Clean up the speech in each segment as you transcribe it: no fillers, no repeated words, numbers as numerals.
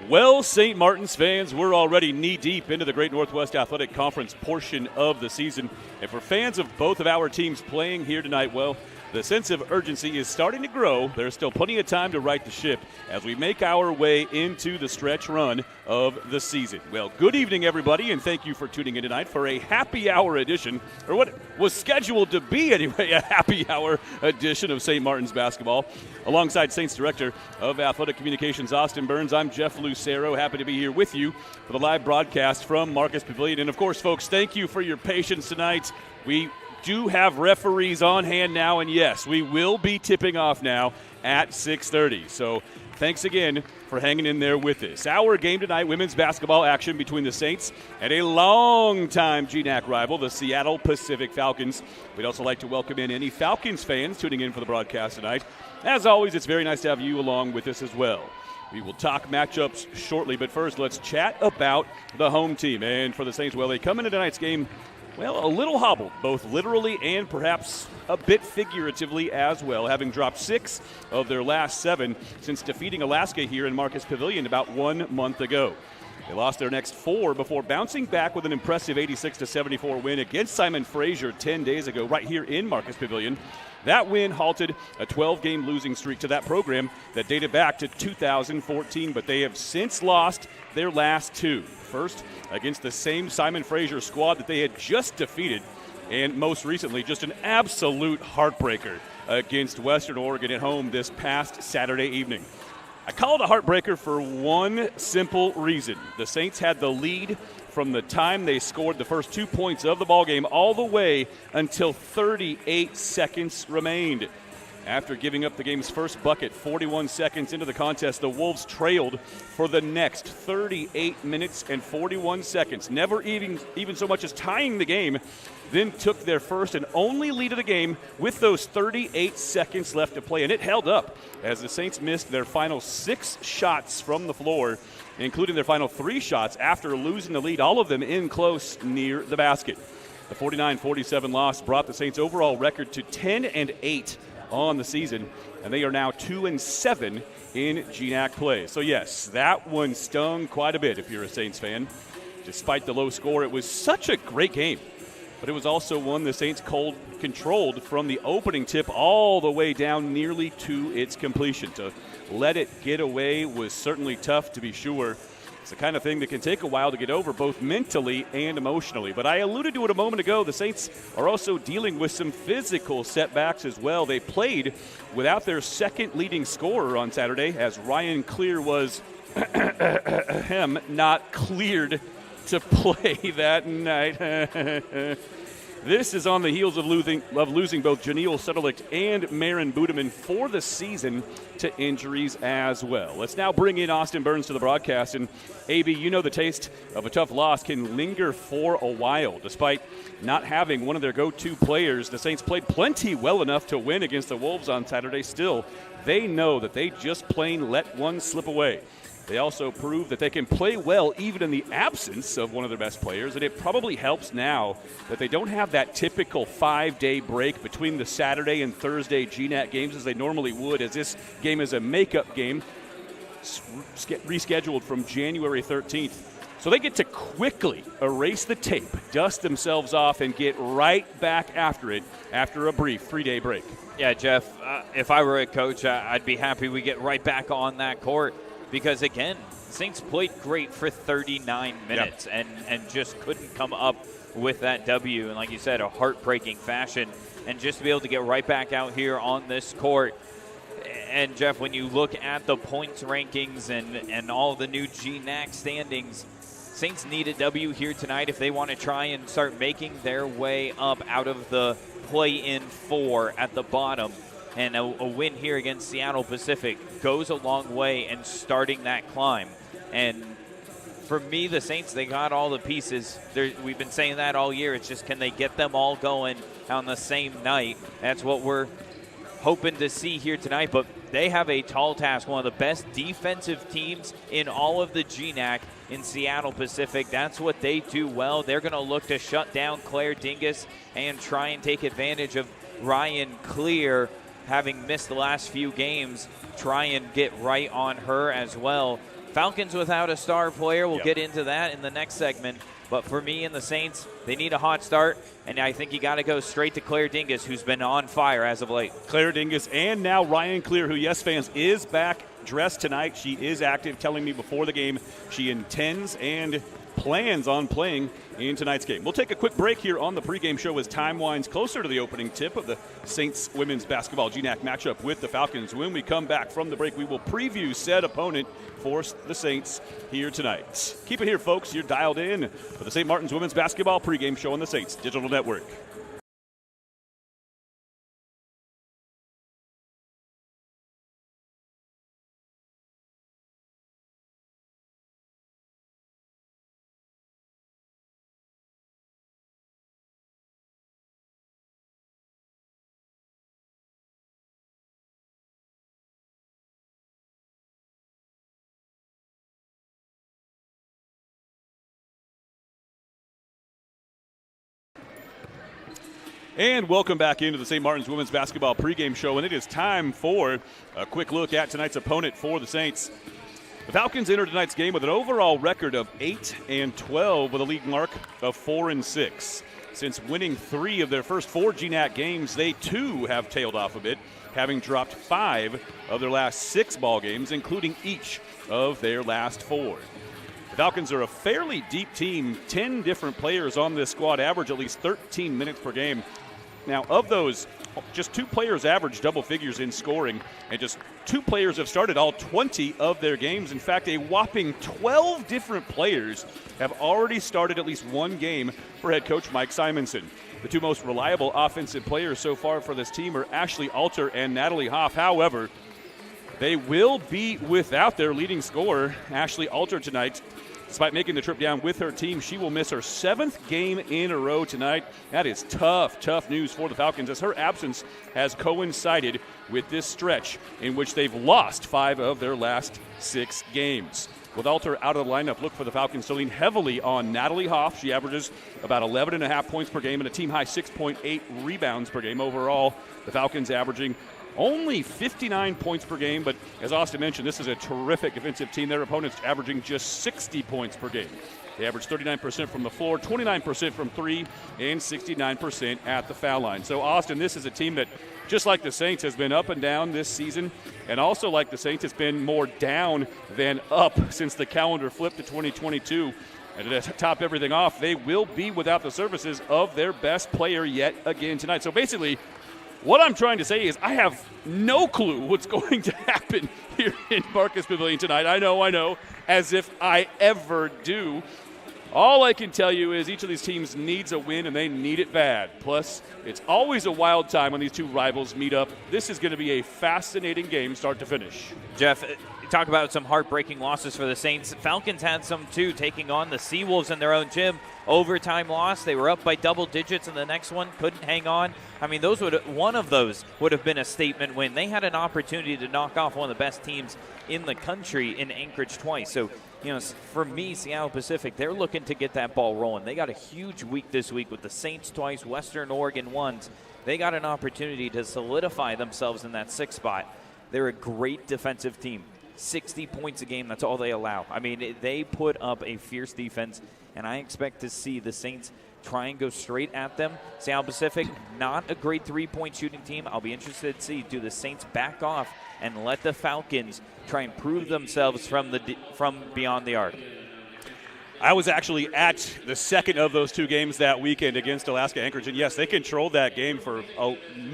Well, St. Martin's fans, we're already knee-deep into the Great Northwest Athletic Conference portion of the season. And for fans of both of our teams playing here tonight, well, the sense of urgency is starting to grow. There's still plenty of time to right the ship as we make our way into the stretch run of the season. Well, good evening, everybody, and thank you for tuning in tonight for a happy hour edition, or what was scheduled to be anyway, a happy hour edition of St. Martin's basketball. Alongside Saints Director of Athletic Communications, Austin Burns, I'm Jeff Lucero. Happy to be here with you for the live broadcast from Marcus Pavilion. And, of course, folks, thank you for your patience tonight. We do have referees on hand now, and yes, we will be tipping off now at 6:30. So thanks again for hanging in there with us. Our game tonight, women's basketball action between the Saints and a long-time GNAC rival, the Seattle Pacific Falcons. We'd also like to welcome in any Falcons fans tuning in for the broadcast tonight. As always, it's very nice to have you along with us as well. We will talk matchups shortly, but first let's chat about the home team. And for the Saints, well, they come into tonight's game a little hobbled, both literally and perhaps a bit figuratively as well, having dropped 6 of their last 7 since defeating Alaska here in Marcus Pavilion about 1 month ago. They lost their next 4 before bouncing back with an impressive 86-74 win against Simon Fraser 10 days ago right here in Marcus Pavilion. That win halted a 12-game losing streak to that program that dated back to 2014, but they have since lost their last 2. First, against the same Simon Fraser squad that they had just defeated, and most recently, just an absolute heartbreaker against Western Oregon at home this past Saturday evening. I call it a heartbreaker for one simple reason. The Saints had the lead from the time they scored the first 2 points of the ballgame all the way until 38 seconds remained. After giving up the game's first bucket 41 seconds into the contest, the Wolves trailed for the next 38 minutes and 41 seconds, never even so much as tying the game, then took their first and only lead of the game with those 38 seconds left to play. And it held up as the Saints missed their final 6 shots from the floor, including their final 3 shots after losing the lead, all of them in close near the basket. The 49-47 loss brought the Saints' overall record to 10-8 on the season, and they are now 2-7 in GNAC play. So yes, that one stung quite a bit if you're a Saints fan. Despite the low score, it was such a great game, but it was also one the Saints controlled from the opening tip all the way down nearly to its completion. To let it get away was certainly tough, to be sure. It's the kind of thing that can take a while to get over, both mentally and emotionally. But I alluded to it a moment ago. The Saints are also dealing with some physical setbacks as well. They played without their second leading scorer on Saturday, as Ryan Clear was not cleared to play that night. This is on the heels of losing both Janelle Sutterlicht and Maren Budeman for the season to injuries as well. Let's now bring in Austin Burns to the broadcast. And, AB, you know the taste of a tough loss can linger for a while. Despite not having one of their go-to players, the Saints played plenty well enough to win against the Wolves on Saturday. Still, they know that they just plain let one slip away. They also prove that they can play well even in the absence of one of their best players, and it probably helps now that they don't have that typical 5-day break between the Saturday and Thursday GNAC games as they normally would, as this game is a makeup game rescheduled from January 13th. So they get to quickly erase the tape, dust themselves off, and get right back after it after a brief 3-day break. Yeah, Jeff, if I were a coach, I'd be happy we get right back on that court. Because, again, the Saints played great for 39 minutes and just couldn't come up with that W. And like you said, a heartbreaking fashion. And just to be able to get right back out here on this court. And, Jeff, when you look at the points rankings and all the new GNAC standings, Saints need a W here tonight if they want to try and start making their way up out of the play-in 4 at the bottom. And a win here against Seattle Pacific goes a long way in starting that climb. And for me, the Saints, they got all the pieces. We've been saying that all year. It's just, can they get them all going on the same night? That's what we're hoping to see here tonight. But they have a tall task, one of the best defensive teams in all of the GNAC in Seattle Pacific. That's what they do well. They're going to look to shut down Claire Dingus and try and take advantage of Ryan Clear, having missed the last few games, try and get right on her as well. Falcons without a star player. We'll Yep. get into that in the next segment. But for me and the Saints, they need a hot start, and I think you got to go straight to Claire Dingus, who's been on fire as of late. Claire Dingus and now Ryan Clear, who, yes, fans, is back dressed tonight. She is active, telling me before the game she intends and plans on playing in tonight's game. We'll take a quick break here on the pregame show as time winds closer to the opening tip of the Saints women's basketball GNAC matchup with the Falcons. When we come back from the break, we will preview said opponent for the Saints here tonight. Keep it here, folks. You're dialed in for the St. Martin's women's basketball pregame show on the Saints Digital Network. And welcome back into the St. Martin's women's basketball pregame show, and it is time for a quick look at tonight's opponent for the Saints. The Falcons entered tonight's game with an overall record of 8-12 with a league mark of 4-6. Since winning 3 of their first 4 GNAC games, they too have tailed off a bit, having dropped 5 of their last 6 ball games, including each of their last 4. The Falcons are a fairly deep team. 10 different players on this squad average at least 13 minutes per game. Now, of those, just 2 players average double figures in scoring, and just 2 players have started all 20 of their games. In fact, a whopping 12 different players have already started at least 1 game for head coach Mike Simonson. The 2 most reliable offensive players so far for this team are Ashley Alter and Natalie Hoff. However, they will be without their leading scorer, Ashley Alter, tonight. Despite making the trip down with her team, she will miss her 7th game in a row tonight. That is tough news for the Falcons, as her absence has coincided with this stretch in which they've lost 5 of their last 6 games. With Alter out of the lineup, look for the Falcons to lean heavily on Natalie Hoff. She averages about 11.5 points per game and a team-high 6.8 rebounds per game. Overall, the Falcons averaging only 59 points per game, but as Austin mentioned, this is a terrific defensive team. Their opponents averaging just 60 points per game. They average 39% from the floor, 29% from 3, and 69% at the foul line. So, Austin, this is a team that, just like the Saints, has been up and down this season, and also like the Saints, has been more down than up since the calendar flipped to 2022. And to top everything off, they will be without the services of their best player yet again tonight. So basically, what I'm trying to say is I have no clue what's going to happen here in Marcus Pavilion tonight. I know, as if I ever do. All I can tell you is each of these teams needs a win, and they need it bad. Plus, it's always a wild time when these 2 rivals meet up. This is going to be a fascinating game start to finish. Jeff, talk about some heartbreaking losses for the Saints. Falcons had some too, taking on the Seawolves in their own gym. Overtime loss. They were up by double digits, and the next one couldn't hang on. I mean, one of those would have been a statement win. They had an opportunity to knock off one of the best teams in the country in Anchorage twice. So, for me, Seattle Pacific, they're looking to get that ball rolling. They got a huge week this week with the Saints twice, Western Oregon once. They got an opportunity to solidify themselves in that 6th spot. They're a great defensive team. 60 points a game, that's all they allow. I mean, they put up a fierce defense, and I expect to see the Saints try and go straight at them. Seattle Pacific, not a great 3-point shooting team. I'll be interested to see, do the Saints back off and let the Falcons try and prove themselves from beyond the arc? I was actually at the second of those 2 games that weekend against Alaska Anchorage, and yes, they controlled that game for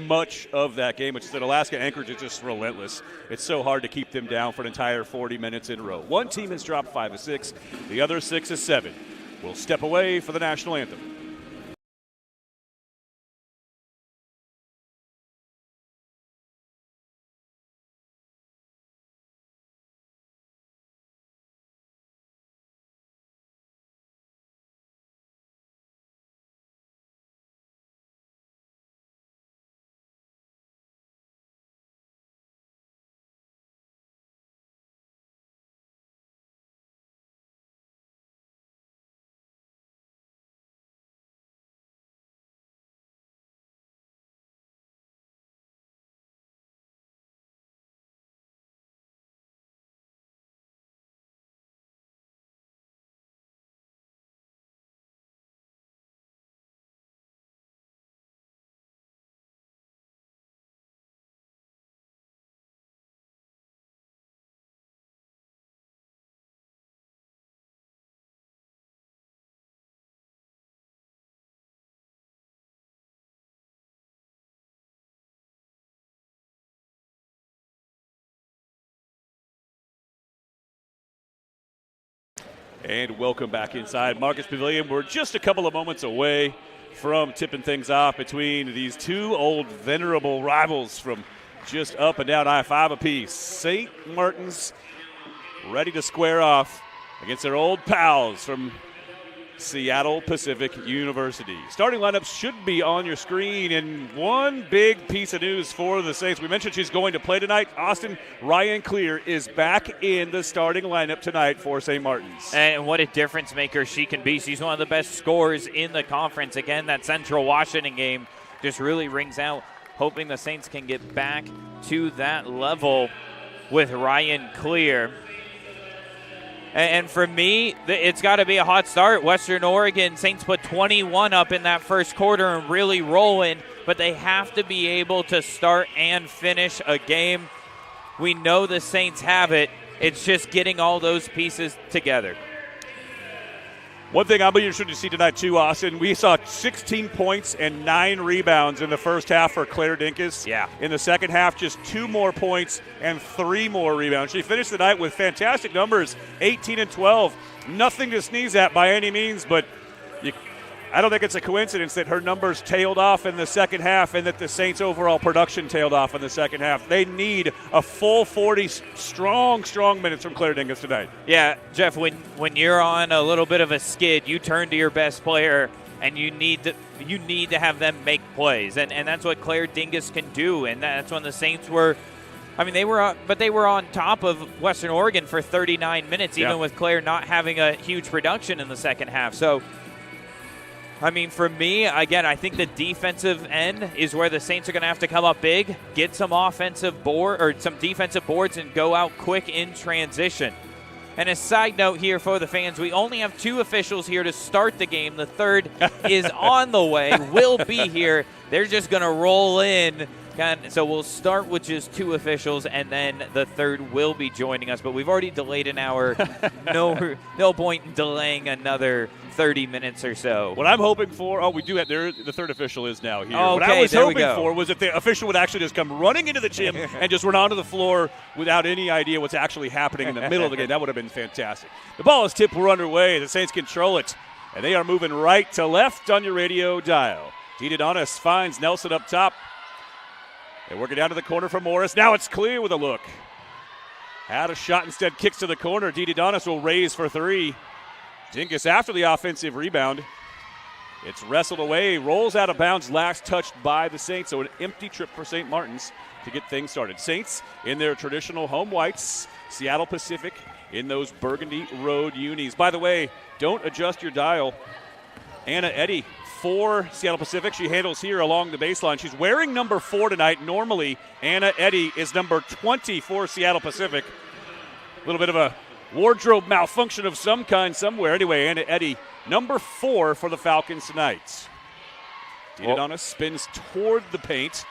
much of that game, which is that Alaska Anchorage is just relentless. It's so hard to keep them down for an entire 40 minutes in a row. One team has dropped 5 of 6, the other 6 of 7. We'll step away for the national anthem. And welcome back inside Marcus Pavilion. We're just a couple of moments away from tipping things off between these two old venerable rivals from just up and down I-5 apiece. St. Martin's ready to square off against their old pals from Seattle Pacific University. Starting lineups should be on your screen, and one big piece of news for the Saints. We mentioned she's going to play tonight. Austin, Ryan Clear is back in the starting lineup tonight for St. Martin's. And what a difference maker she can be. She's one of the best scorers in the conference. Again, that Central Washington game just really rings out, hoping the Saints can get back to that level with Ryan Clear. And for me, it's got to be a hot start. Western Oregon, Saints put 21 up in that first quarter and really rolling, but they have to be able to start and finish a game. We know the Saints have it. It's just getting all those pieces together. One thing I'm interested to see tonight, too, Austin, we saw 16 points and 9 rebounds in the first half for Claire Dinkus. Yeah. In the second half, just 2 more points and 3 more rebounds. She finished the night with fantastic numbers, 18 and 12. Nothing to sneeze at by any means, but I don't think it's a coincidence that her numbers tailed off in the second half and that the Saints' overall production tailed off in the second half. They need a full 40 strong minutes from Claire Dingus tonight. Yeah, Jeff, when you're on a little bit of a skid, you turn to your best player and you need to have them make plays. And that's what Claire Dingus can do. And that's when the Saints were they were on top of Western Oregon for 39 minutes, even with Claire not having a huge production in the second half. So for me, again, I think the defensive end is where the Saints are going to have to come up big, get some offensive board or some defensive boards, and go out quick in transition. And a side note here for the fans, we only have 2 officials here to start the game. The third is on the way, will be here. They're just going to roll in. So we'll start with just 2 officials, and then the third will be joining us. But we've already delayed an hour. No point in delaying another 30 minutes or so. What I'm hoping for, we do have the third official is now here. Okay, what I was hoping go. for was that the official would actually just come running into the gym and just run onto the floor without any idea what's actually happening in the middle of the game. That would have been fantastic. The ball is tipped. We're underway. The Saints control it, and they are moving right to left on your radio dial. Dita Donis finds Nelson up top. They work it down to the corner for Morris. Now it's Clear with a look. Had a shot, instead kicks to the corner. Dita Donis will raise for 3. Dinkus after the offensive rebound. It's wrestled away, rolls out of bounds, last touched by the Saints. So an empty trip for St. Martin's to get things started. Saints in their traditional home whites. Seattle Pacific in those burgundy road unis. By the way, don't adjust your dial. Anna Eddy for Seattle Pacific. She handles here along the baseline. She's wearing number 4 tonight. Normally, Anna Eddy is number 20 for Seattle Pacific. A little bit of a wardrobe malfunction of some kind somewhere. Anyway, Anna Eddy, number 4 for the Falcons tonight. Dita Donis spins toward the paint.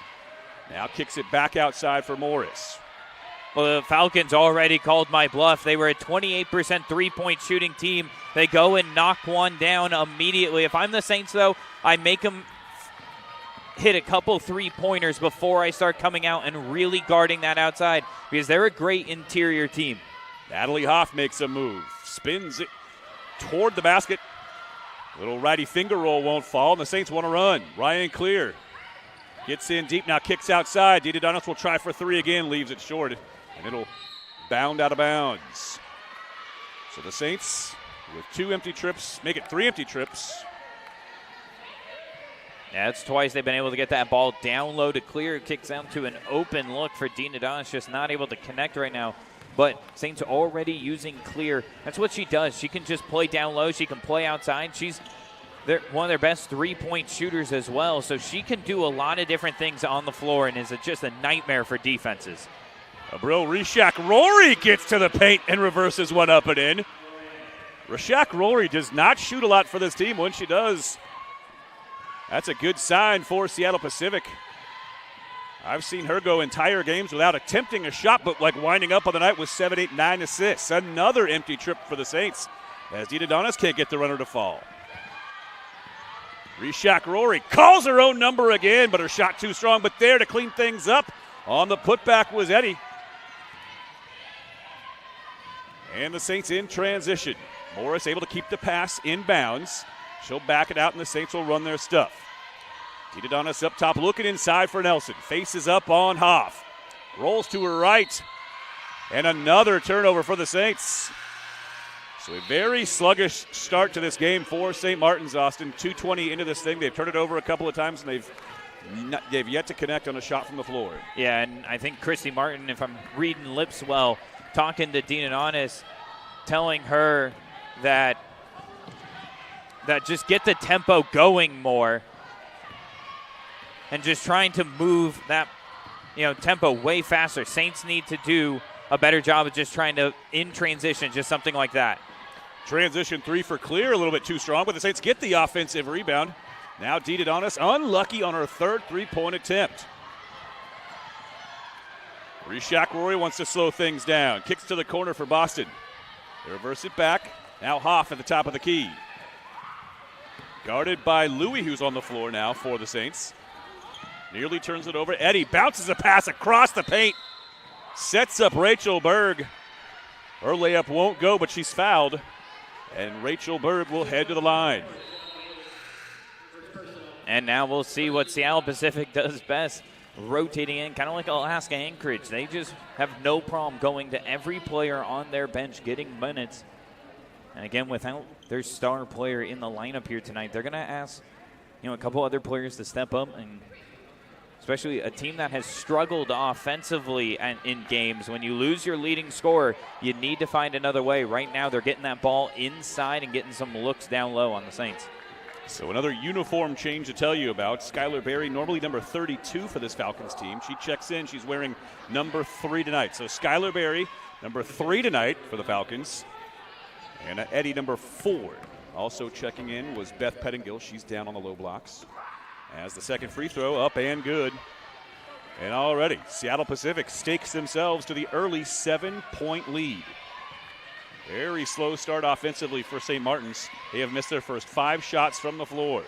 Now kicks it back outside for Morris. Well, the Falcons already called my bluff. They were a 28% three-point shooting team. They go and knock one down immediately. If I'm the Saints, though, I make them hit a couple three-pointers before I start coming out and really guarding that outside, because they're a great interior team. Natalie Hoff makes a move. Spins it toward the basket. Little righty finger roll won't fall, and the Saints want to run. Ryan Clear gets in deep, now kicks outside. Dita Donis will try for 3 again, leaves it short, and it'll bound out of bounds. So the Saints, with 2 empty trips, make it 3 empty trips. Yeah, it's twice they've been able to get that ball down low to Clear. Kicks out to an open look for Dita Donis, just not able to connect right now. But Saints already using Clear. That's what she does. She can just play down low. She can play outside. She's one of their best three-point shooters as well. So she can do a lot of different things on the floor and is just a nightmare for defenses. Abril Rishak Rory gets to the paint and reverses one up and in. Rishak Rory does not shoot a lot for this team. When she does, that's a good sign for Seattle Pacific. I've seen her go entire games without attempting a shot, but like winding up on the night with 7, 8, 9 assists. Another empty trip for the Saints as Dita Donis can't get the runner to fall. Rishak Rory calls her own number again, but her shot too strong. But there to clean things up on the putback was Eddy. And the Saints in transition. Morris able to keep the pass in bounds. She'll back it out, and the Saints will run their stuff. Didadonis up top, looking inside for Nelson. Faces up on Hoff. Rolls to her right. And another turnover for the Saints. So a very sluggish start to this game for St. Martin's, Austin. 2:20 into this thing. They've turned it over a couple of times, and they've yet to connect on a shot from the floor. Yeah, and I think Christy Martin, if I'm reading lips well, talking to Didadonis, telling her that just get the tempo going more and just trying to move that tempo way faster. Saints need to do a better job of just trying to, in transition, just something like that. Transition 3 for Clear, a little bit too strong, but the Saints get the offensive rebound. Now Didadonis unlucky on her third three-point attempt. Reshak Rory wants to slow things down. Kicks to the corner for Boston. They reverse it back. Now Hoff at the top of the key. Guarded by Louie, who's on the floor now for the Saints. Nearly turns it over. Eddie bounces a pass across the paint. Sets up Rachel Berg. Her layup won't go, but she's fouled. And Rachel Berg will head to the line. And now we'll see what Seattle Pacific does best. Rotating in, kind of like Alaska Anchorage. They just have no problem going to every player on their bench, getting minutes. And again, without their star player in the lineup here tonight, they're going to ask, a couple other players to step up, and especially a team that has struggled offensively in games. When you lose your leading scorer, you need to find another way. Right now, they're getting that ball inside and getting some looks down low on the Saints. So another uniform change to tell you about. Skylar Berry, normally number 32 for this Falcons team. She checks in. She's wearing number 3 tonight. So Skylar Berry, number 3 tonight for the Falcons. And Eddie, number 4. Also checking in was Beth Pettingill. She's down on the low blocks. As the second free throw up and good. And already, Seattle Pacific stakes themselves to the early 7-point lead. Very slow start offensively for St. Martin's. They have missed their first 5 shots from the floor.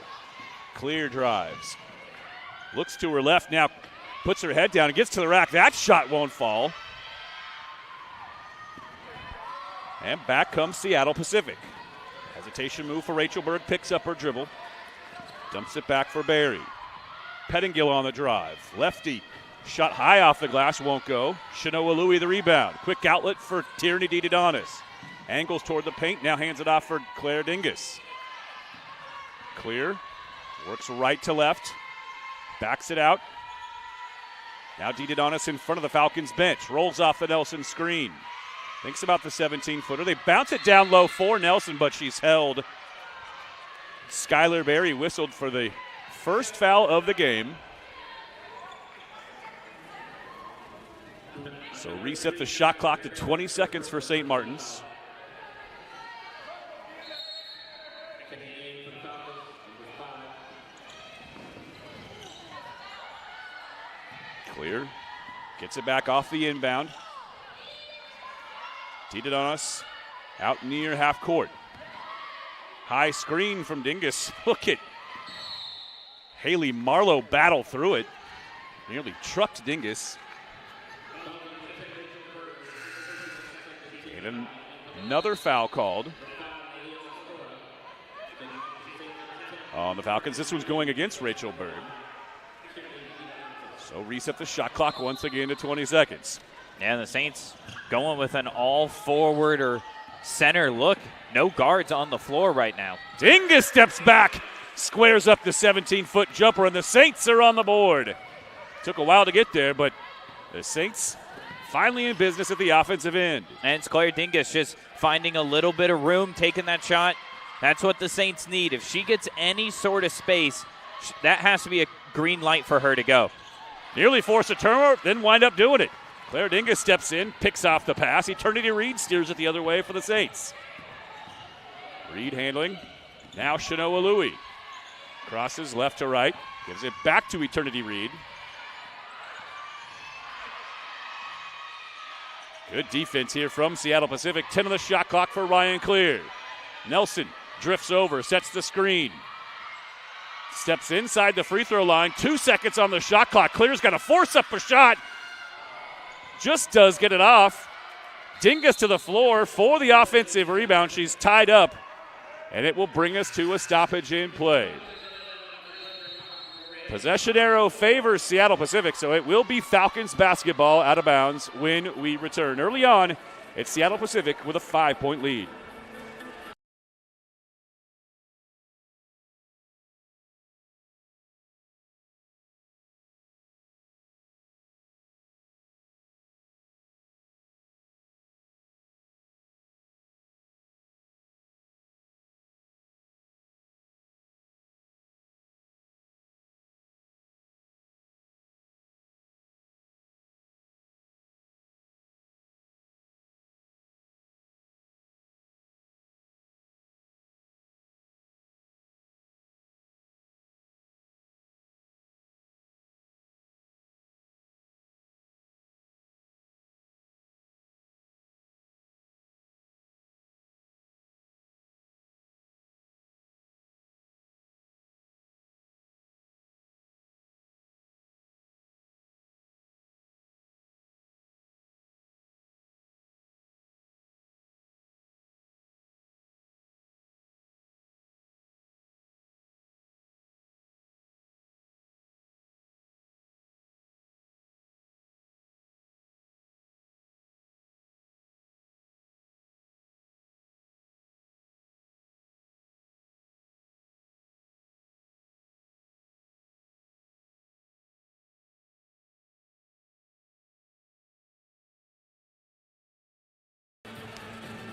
Clear drives. Looks to her left now, puts her head down and gets to the rack. That shot won't fall. And back comes Seattle Pacific. Hesitation move for Rachel Berg, picks up her dribble. Dumps it back for Berry. Pettingill on the drive. Lefty. Shot high off the glass, won't go. Shanoa Louie the rebound. Quick outlet for Tierney Didadonis. Angles toward the paint, now hands it off for Claire Dingus. Clear. Works right to left. Backs it out. Now Didadonis in front of the Falcons bench. Rolls off the Nelson screen. Thinks about the 17-footer. They bounce it down low for Nelson, but she's held. Skylar Berry whistled for the first foul of the game. So reset the shot clock to 20 seconds for St. Martin's. Clear. Gets it back off the inbound. Didadonis out near half court. High screen from Dingus. Look at Haley Marlowe battle through it. Nearly trucked Dingus. And another foul called on the Falcons. This one's going against Rachel Berg. So reset the shot clock once again to 20 seconds. And the Saints going with an all-forward or center look. No guards on the floor right now. Dingus steps back, squares up the 17-foot jumper, and the Saints are on the board. Took a while to get there, but the Saints finally in business at the offensive end. And it's Claire Dingus just finding a little bit of room, taking that shot. That's what the Saints need. If she gets any sort of space, that has to be a green light for her to go. Nearly forced a turnover, then wind up doing it. Claire Dingus steps in, picks off the pass. Eternity Reed steers it the other way for the Saints. Reed handling. Now Shanoa Louie. Crosses left to right. Gives it back to Eternity Reed. Good defense here from Seattle Pacific. 10 on the shot clock for Ryan Clear. Nelson drifts over, sets the screen. Steps inside the free throw line. 2 seconds on the shot clock. Clear's got to force up a shot. Just does get it off. Dingus to the floor for the offensive rebound. She's tied up, and it will bring us to a stoppage in play. Possession arrow favors Seattle Pacific, so it will be Falcons basketball out of bounds when we return. Early on, it's Seattle Pacific with a 5-point lead.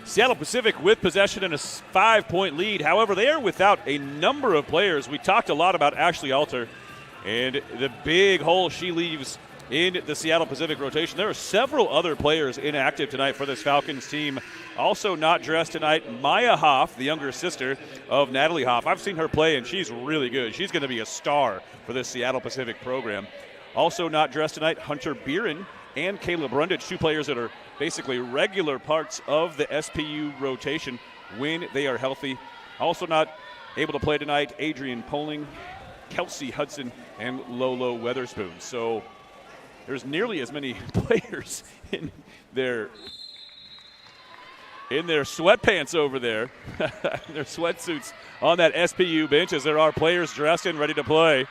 Seattle Pacific with possession and a 5-point lead. However, they are without a number of players. We talked a lot about Ashley Alter and the big hole she leaves in the Seattle Pacific rotation. There are several other players inactive tonight for this Falcons team. Also not dressed tonight, Maya Hoff, the younger sister of Natalie Hoff. I've seen her play, and she's really good. She's going to be a star for this Seattle Pacific program. Also not dressed tonight, Hunter Beeren and Caleb Brundage, two players that are basically regular parts of the SPU rotation when they are healthy. Also not able to play tonight, Adrian Poling, Kelsey Hudson, and Lolo Weatherspoon. So there's nearly as many players in their sweatpants over there, their sweatsuits on that SPU bench as there are players dressed and ready to play.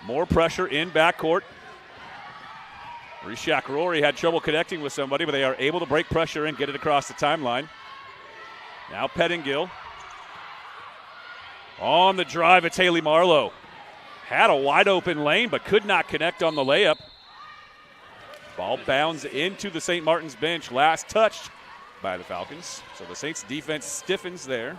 More pressure in backcourt. Rishak Rory had trouble connecting with somebody, but they are able to break pressure and get it across the timeline. Now Pettingill. On the drive, it's Haley Marlowe. Had a wide open lane, but could not connect on the layup. Ball bounds into the St. Martin's bench. Last touched by the Falcons. So the Saints defense stiffens there.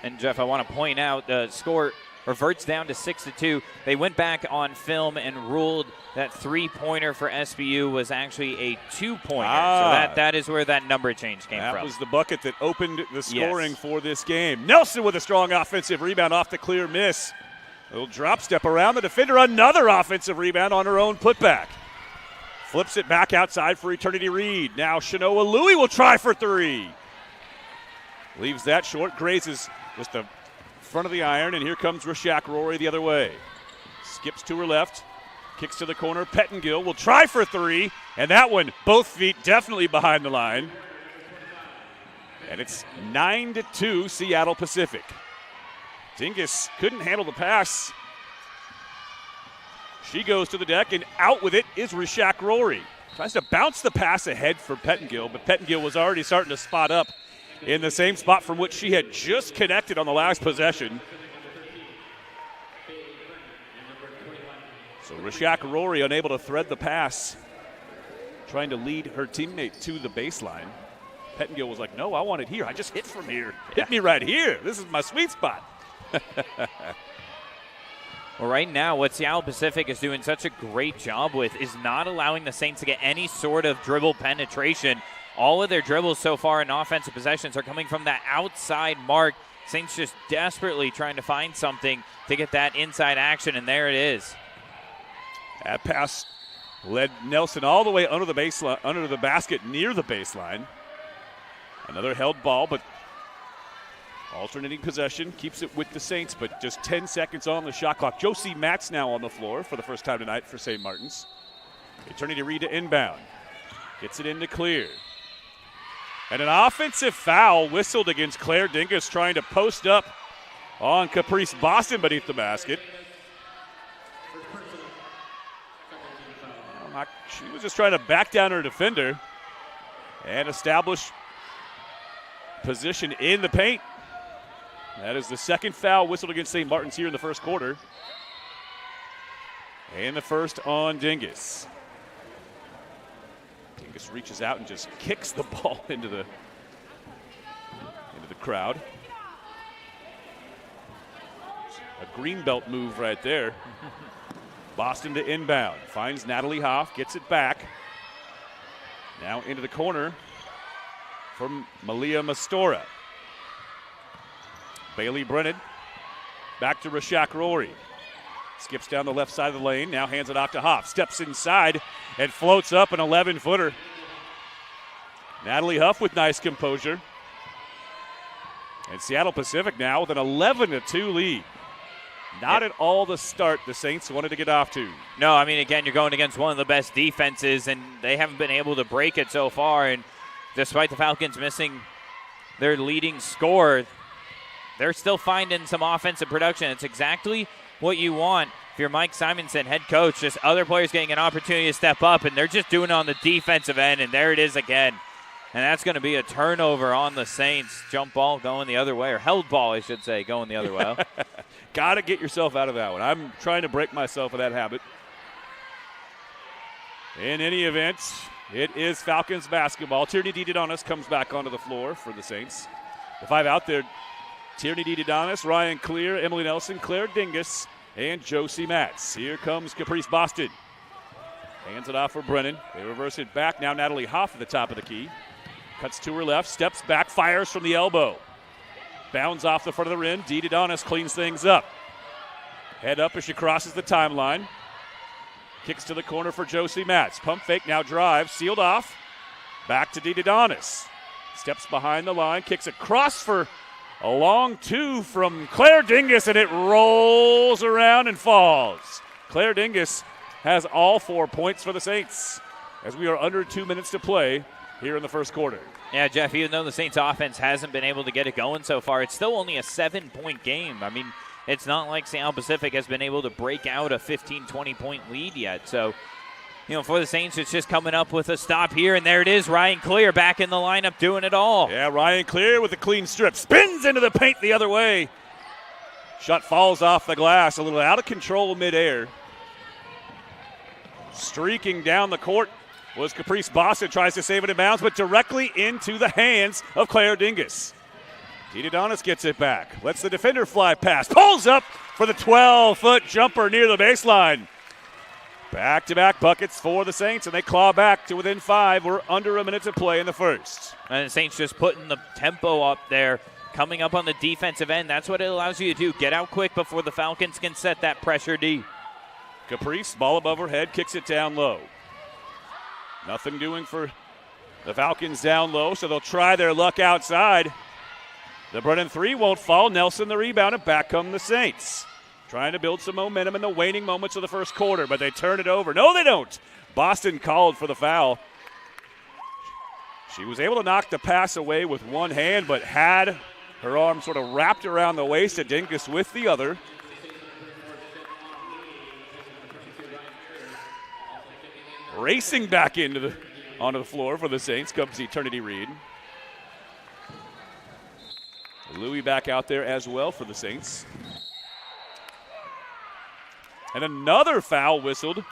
And Jeff, I want to point out the score reverts down to 6-2. They went back on film and ruled that three-pointer for SBU was actually a two-pointer. So that is where that number change came from. That was the bucket that opened the scoring for this game. Nelson with a strong offensive rebound off the clear miss. A little drop step around the defender. Another offensive rebound on her own putback. Flips it back outside for Eternity Reed. Now Shanoa Louie will try for three. Leaves that short. Grazes just the front of the iron, and here comes Rishak Rory the other way. Skips to her left. Kicks to the corner. Pettingill will try for three, and that one, both feet definitely behind the line. And it's 9-2 Seattle Pacific. Dingus couldn't handle the pass. She goes to the deck, and out with it is Rishak Rory. Tries to bounce the pass ahead for Pettingill, but Pettingill was already starting to spot up in the same spot from which she had just connected on the last possession. So Rishak Rory unable to thread the pass, trying to lead her teammate to the baseline. Pettingill was like, no, I want it here. I just hit from here. Hit me right here. This is my sweet spot. Well, right now, what Seattle Pacific is doing such a great job with is not allowing the Saints to get any sort of dribble penetration. All of their dribbles so far in offensive possessions are coming from that outside mark. Saints just desperately trying to find something to get that inside action, and there it is. That pass led Nelson all the way under the baseline, under the basket near the baseline. Another held ball, but alternating possession keeps it with the Saints, but just 10 seconds on the shot clock. Josie Matz now on the floor for the first time tonight for St. Martin's. Eternity Reed to inbound. Gets it into Clear. And an offensive foul whistled against Claire Dingus, trying to post up on Caprice Boston beneath the basket. She was just trying to back down her defender and establish position in the paint. That is the second foul whistled against St. Martin's here in the first quarter. And the first on Dingus. Dingus reaches out and just kicks the ball into the crowd. A greenbelt move right there. Boston to inbound. Finds Natalie Hoff, gets it back. Now into the corner from Malia Mastora. Bailey Brennan back to Rashak Rory. Skips down the left side of the lane, now hands it off to Hoff. Steps inside and floats up an 11-footer. Natalie Huff with nice composure. And Seattle Pacific now with an 11-2 lead. Not at all the start the Saints wanted to get off to. No, I mean, again, you're going against one of the best defenses, and they haven't been able to break it so far. And despite the Falcons missing their leading scorer, they're still finding some offensive production. It's exactly what you want if you're Mike Simonson, head coach, just other players getting an opportunity to step up, and they're just doing it on the defensive end, and there it is again. And that's going to be a turnover on the Saints. Jump ball going the other way, or held ball, I should say, going the other way. Got to get yourself out of that one. I'm trying to break myself of that habit. In any event, it is Falcons basketball. Tierney DeDonis comes back onto the floor for the Saints. The five out there, Tierney DeDonis, Ryan Clear, Emily Nelson, Claire Dingus, and Josie Matz. Here comes Caprice Boston. Hands it off for Brennan. They reverse it back. Now Natalie Hoff at the top of the key. Cuts to her left, steps back, fires from the elbow. Bounds off the front of the rim. DeDonis cleans things up. Head up as she crosses the timeline. Kicks to the corner for Josie Matz. Pump fake, now drive, sealed off. Back to DeDonis. Steps behind the line, kicks across for a long two from Claire Dingus, and it rolls around and falls. Claire Dingus has all 4 points for the Saints as we are under 2 minutes to play here in the first quarter. Yeah, Jeff, even though the Saints offense hasn't been able to get it going so far, it's still only a 7-point game. I mean, it's not like Seattle Pacific has been able to break out a 15, 20-point lead yet. So, you know, for the Saints, it's just coming up with a stop here, and there it is, Ryan Clear back in the lineup doing it all. Yeah, Ryan Clear with a clean strip. Spins into the paint the other way. Shot falls off the glass, a little out of control midair. Streaking down the court was Caprice Boston, tries to save it in bounds, but directly into the hands of Claire Dingus. DeDonis gets it back, lets the defender fly past, pulls up for the 12-foot jumper near the baseline. Back-to-back buckets for the Saints, and they claw back to within 5. We're under a minute to play in the first. And the Saints just putting the tempo up there, coming up on the defensive end. That's what it allows you to do. Get out quick before the Falcons can set that pressure D. Caprice, ball above her head, kicks it down low. Nothing doing for the Falcons down low, so they'll try their luck outside. The Brennan three won't fall. Nelson the rebound, and back come the Saints. Trying to build some momentum in the waning moments of the first quarter, but they turn it over. No, they don't. Boston called for the foul. She was able to knock the pass away with one hand, but had her arm sort of wrapped around the waist of Dingus with the other. Racing back onto the floor for the Saints comes Eternity Reed. Louis back out there as well for the Saints. And another foul whistled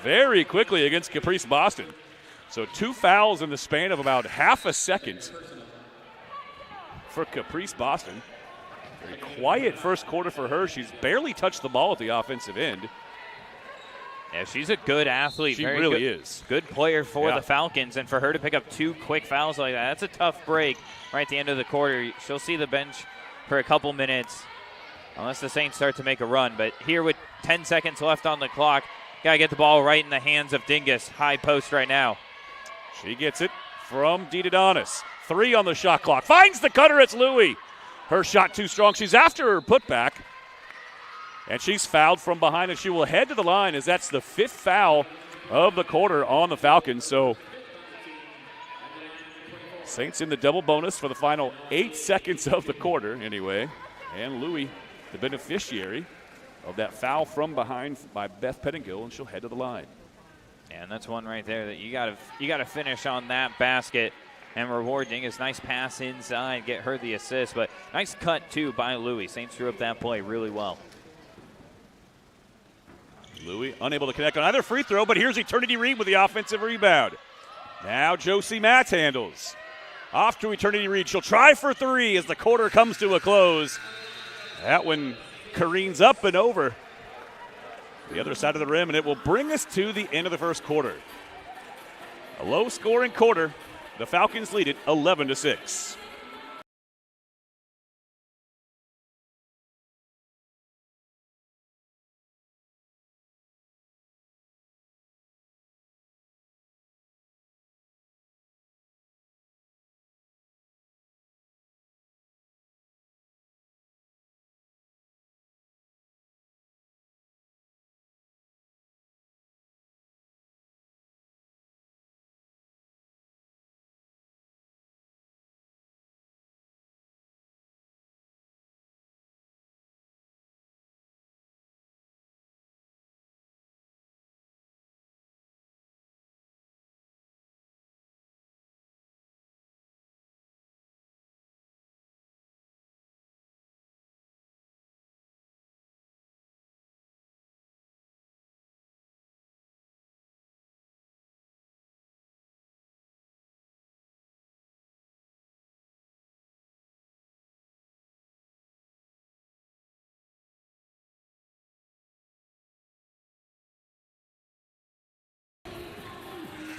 very quickly against Caprice Boston. So 2 fouls in the span of about half a second for Caprice Boston. Very quiet first quarter for her. She's barely touched the ball at the offensive end. Yeah, she's a good athlete. She really is. Good player for the Falcons, and for her to pick up 2 quick fouls like that, that's a tough break right at the end of the quarter. She'll see the bench for a couple minutes unless the Saints start to make a run. But here with 10 seconds left on the clock, got to get the ball right in the hands of Dingus. High post right now. She gets it from DeDonis. 3 on the shot clock. Finds the cutter. It's Louis. Her shot too strong. She's after her putback. And she's fouled from behind, and she will head to the line as that's the 5th foul of the quarter on the Falcons. So Saints in the double bonus for the final 8 seconds of the quarter, anyway. And Louie, the beneficiary of that foul from behind by Beth Pettingill, and she'll head to the line. And that's one right there that you got to finish on that basket and reward Dingus. Nice pass inside, get her the assist, but nice cut too by Louie. Saints drew up that play really well. Louie unable to connect on either free throw, but here's Eternity Reed with the offensive rebound. Now Josie Matz handles. Off to Eternity Reed. She'll try for 3 as the quarter comes to a close. That one careens up and over the other side of the rim, and it will bring us to the end of the first quarter. A low-scoring quarter. The Falcons lead it 11-6.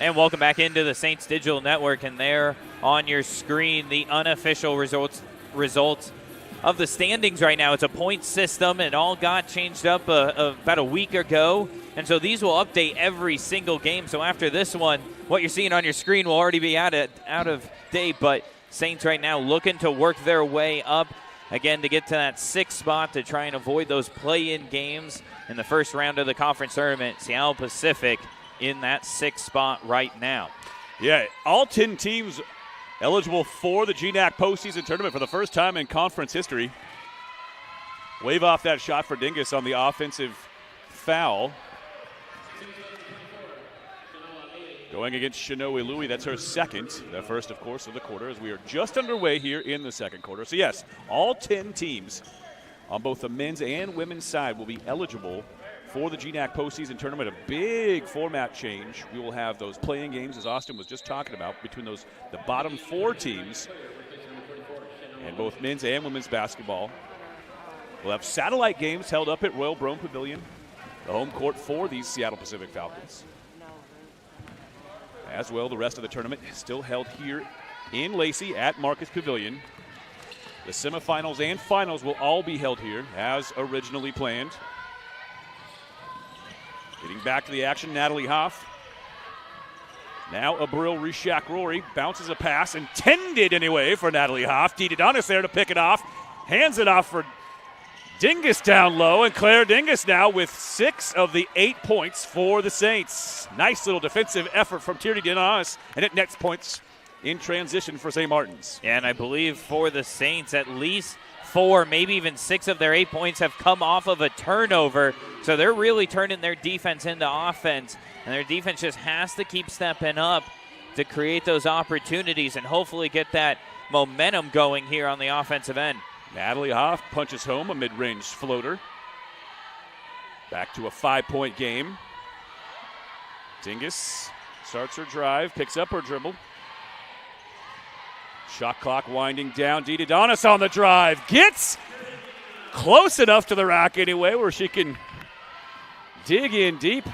And welcome back into the Saints Digital Network, and there on your screen, the unofficial results of the standings right now. It's a point system. It all got changed up about a week ago, and so these will update every single game. So after this one, what you're seeing on your screen will already be out of date, but Saints right now looking to work their way up, again, to get to that 6th spot to try and avoid those play-in games in the first round of the conference tournament. Seattle Pacific in that 6th spot right now. Yeah, all 10 teams eligible for the GNAC postseason tournament for the first time in conference history. Wave off that shot for Dingus on the offensive foul. Going against Shinoe Louie, that's her second. The first, of course, of the quarter, as we are just underway here in the second quarter. So yes, all 10 teams on both the men's and women's side will be eligible for the GNAC postseason tournament. A big format change. We will have those playing games, as Austin was just talking about, between the bottom 4 teams and both men's and women's basketball. We'll have satellite games held up at Royal Brome Pavilion, the home court for these Seattle Pacific Falcons. As well, the rest of the tournament is still held here in Lacey at Marcus Pavilion. The semifinals and finals will all be held here as originally planned. Getting back to the action, Natalie Hoff. Now Abril Rishak-Rory bounces a pass, intended anyway for Natalie Hoff. Dee Donis there to pick it off. Hands it off for Dingus down low, and Claire Dingus now with 6 of the 8 points for the Saints. Nice little defensive effort from Tierney Donis, and it nets points in transition for St. Martin's. Yeah, and I believe for the Saints, at least 4, maybe even 6 of their 8 points have come off of a turnover. So they're really turning their defense into offense, and their defense just has to keep stepping up to create those opportunities and hopefully get that momentum going here on the offensive end. Natalie Hoff punches home a mid-range floater. Back to a 5-point game. Dingus starts her drive, picks up her dribble. Shot clock winding down. Dee Donis on the drive. Gets close enough to the rack anyway where she can dig in deep.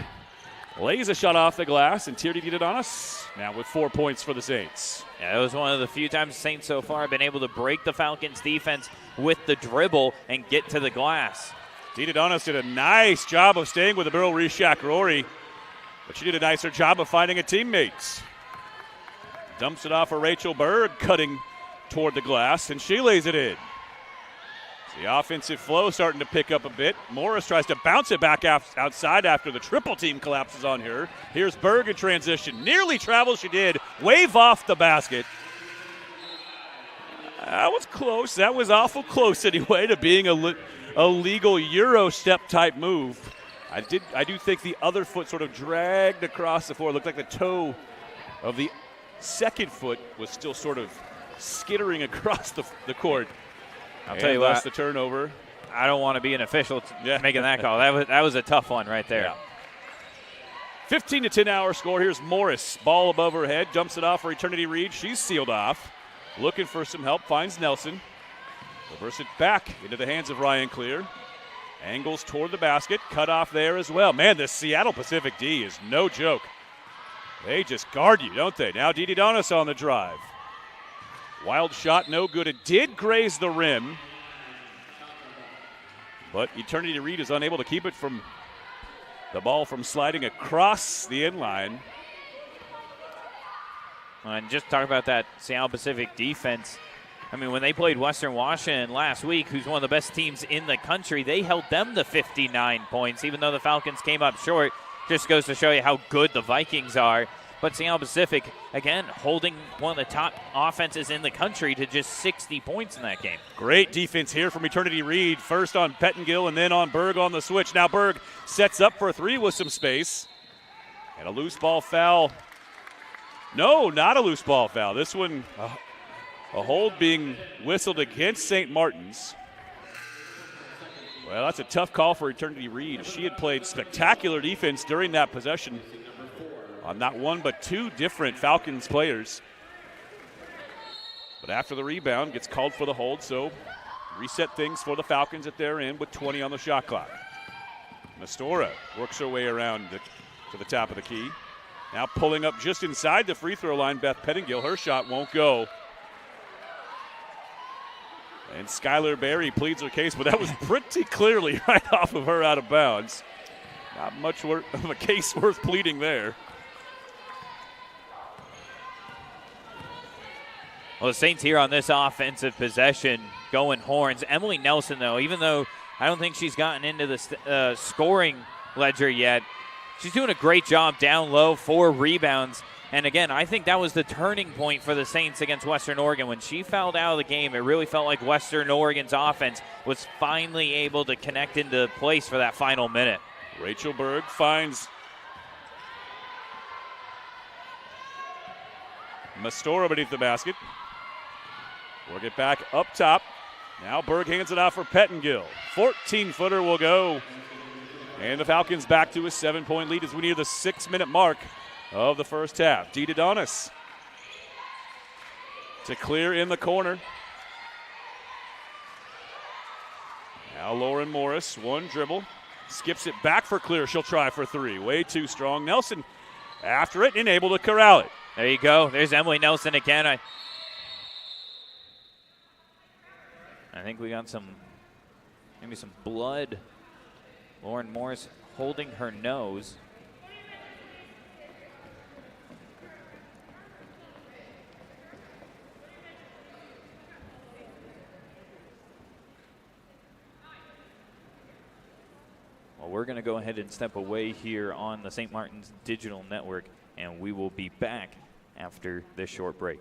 Lays a shot off the glass, and Tierney Donis now with 4 points for the Saints. Yeah, it was one of the few times the Saints so far have been able to break the Falcons' defense with the dribble and get to the glass. Dee Donis did a nice job of staying with Abril Rishak-Rory, but she did a nicer job of finding a teammate. Dumps it off for Rachel Berg, cutting toward the glass, and she lays it in. The offensive flow starting to pick up a bit. Morris tries to bounce it back outside after the triple team collapses on her. Here's Berg in transition. Nearly travels, she did. Wave off the basket. That was close. That was awful close anyway to being a legal Euro step type move. I do think the other foot sort of dragged across the floor. It looked like the toe of the second foot was still sort of skittering across the court. I'll tell you what, the turnover. I don't want to be an official making that call. That was a tough one right there. Yeah. 15-10 our score. Here's Morris. Ball above her head. Dumps it off for Eternity Reed. She's sealed off. Looking for some help. Finds Nelson. Reverse it back into the hands of Ryan Clear. Angles toward the basket. Cut off there as well. Man, the Seattle Pacific D is no joke. They just guard you, don't they? Now Didi Donis on the drive. Wild shot, no good. It did graze the rim. But Eternity Reed is unable to keep it from the ball from sliding across the inline. And just talk about that Seattle Pacific defense. I mean, when they played Western Washington last week, who's one of the best teams in the country, they held them to 59 points, even though the Falcons came up short. Just goes to show you how good the Vikings are. But Seattle Pacific, again, holding one of the top offenses in the country to just 60 points in that game. Great defense here from Eternity Reed. First on Pettingill and then on Berg on the switch. Now Berg sets up for a three with some space. And a loose ball foul. No, not a loose ball foul. This one, a hold being whistled against St. Martin's. Well, that's a tough call for Eternity Reed. She had played spectacular defense during that possession on not one but two different Falcons players. But after the rebound, gets called for the hold, so reset things for the Falcons at their end with 20 on the shot clock. Mastora works her way around to the top of the key. Now pulling up just inside the free throw line, Beth Pettingill. Her shot won't go. And Skylar Berry pleads her case, but that was pretty clearly right off of her out of bounds. Not much of a case worth pleading there. Well, the Saints here on this offensive possession going horns. Emily Nelson, though, even though I don't think she's gotten into the scoring ledger yet, she's doing a great job down low, 4 rebounds. And again, I think that was the turning point for the Saints against Western Oregon. When she fouled out of the game, it really felt like Western Oregon's offense was finally able to connect into place for that final minute. Rachel Berg finds Mastora beneath the basket. Work it back up top. Now Berg hands it off for Pettingill. 14-footer will go. And the Falcons back to a 7-point lead as we near the 6-minute mark of the first half. Didi Donis to Clear in the corner. Now Lauren Morris, one dribble. Skips it back for Clear. She'll try for 3. Way too strong. Nelson after it and able to corral it. There you go. There's Emily Nelson again. I think we got maybe some blood. Lauren Morris holding her nose. Well, we're going to go ahead and step away here on the St. Martin's Digital Network, and we will be back after this short break.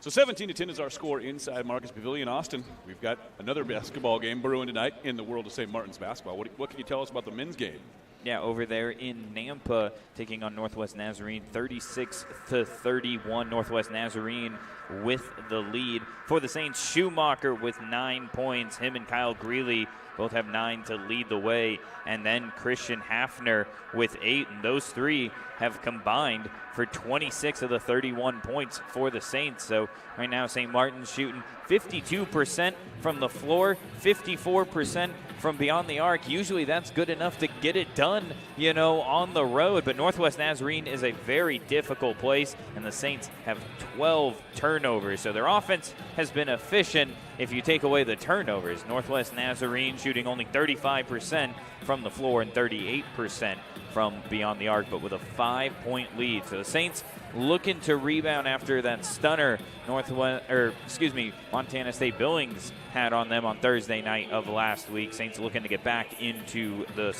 So 17-10 is our score inside Marcus Pavilion. Austin, we've got another basketball game brewing tonight in the world of St. Martin's basketball. What can you tell us about the men's game? Yeah, over there in Nampa, taking on Northwest Nazarene, 36-31. Northwest Nazarene with the lead. For the Saints, Schumacher with 9 points. Him and Kyle Greeley both have 9 to lead the way. And then Christian Hafner with 8. And those three have combined for 26 of the 31 points for the Saints. So right now, St. Martin's shooting 52% from the floor, 54% from beyond the arc. Usually that's good enough to get it done, on the road. But Northwest Nazarene is a very difficult place, and the Saints have 12 turnovers. So their offense has been efficient if you take away the turnovers. Northwest Nazarene shooting only 35% from the floor and 38% from beyond the arc, but with a 5-point lead. So the Saints looking to rebound after that stunner Montana State Billings had on them on Thursday night of last week. Saints looking to get back into the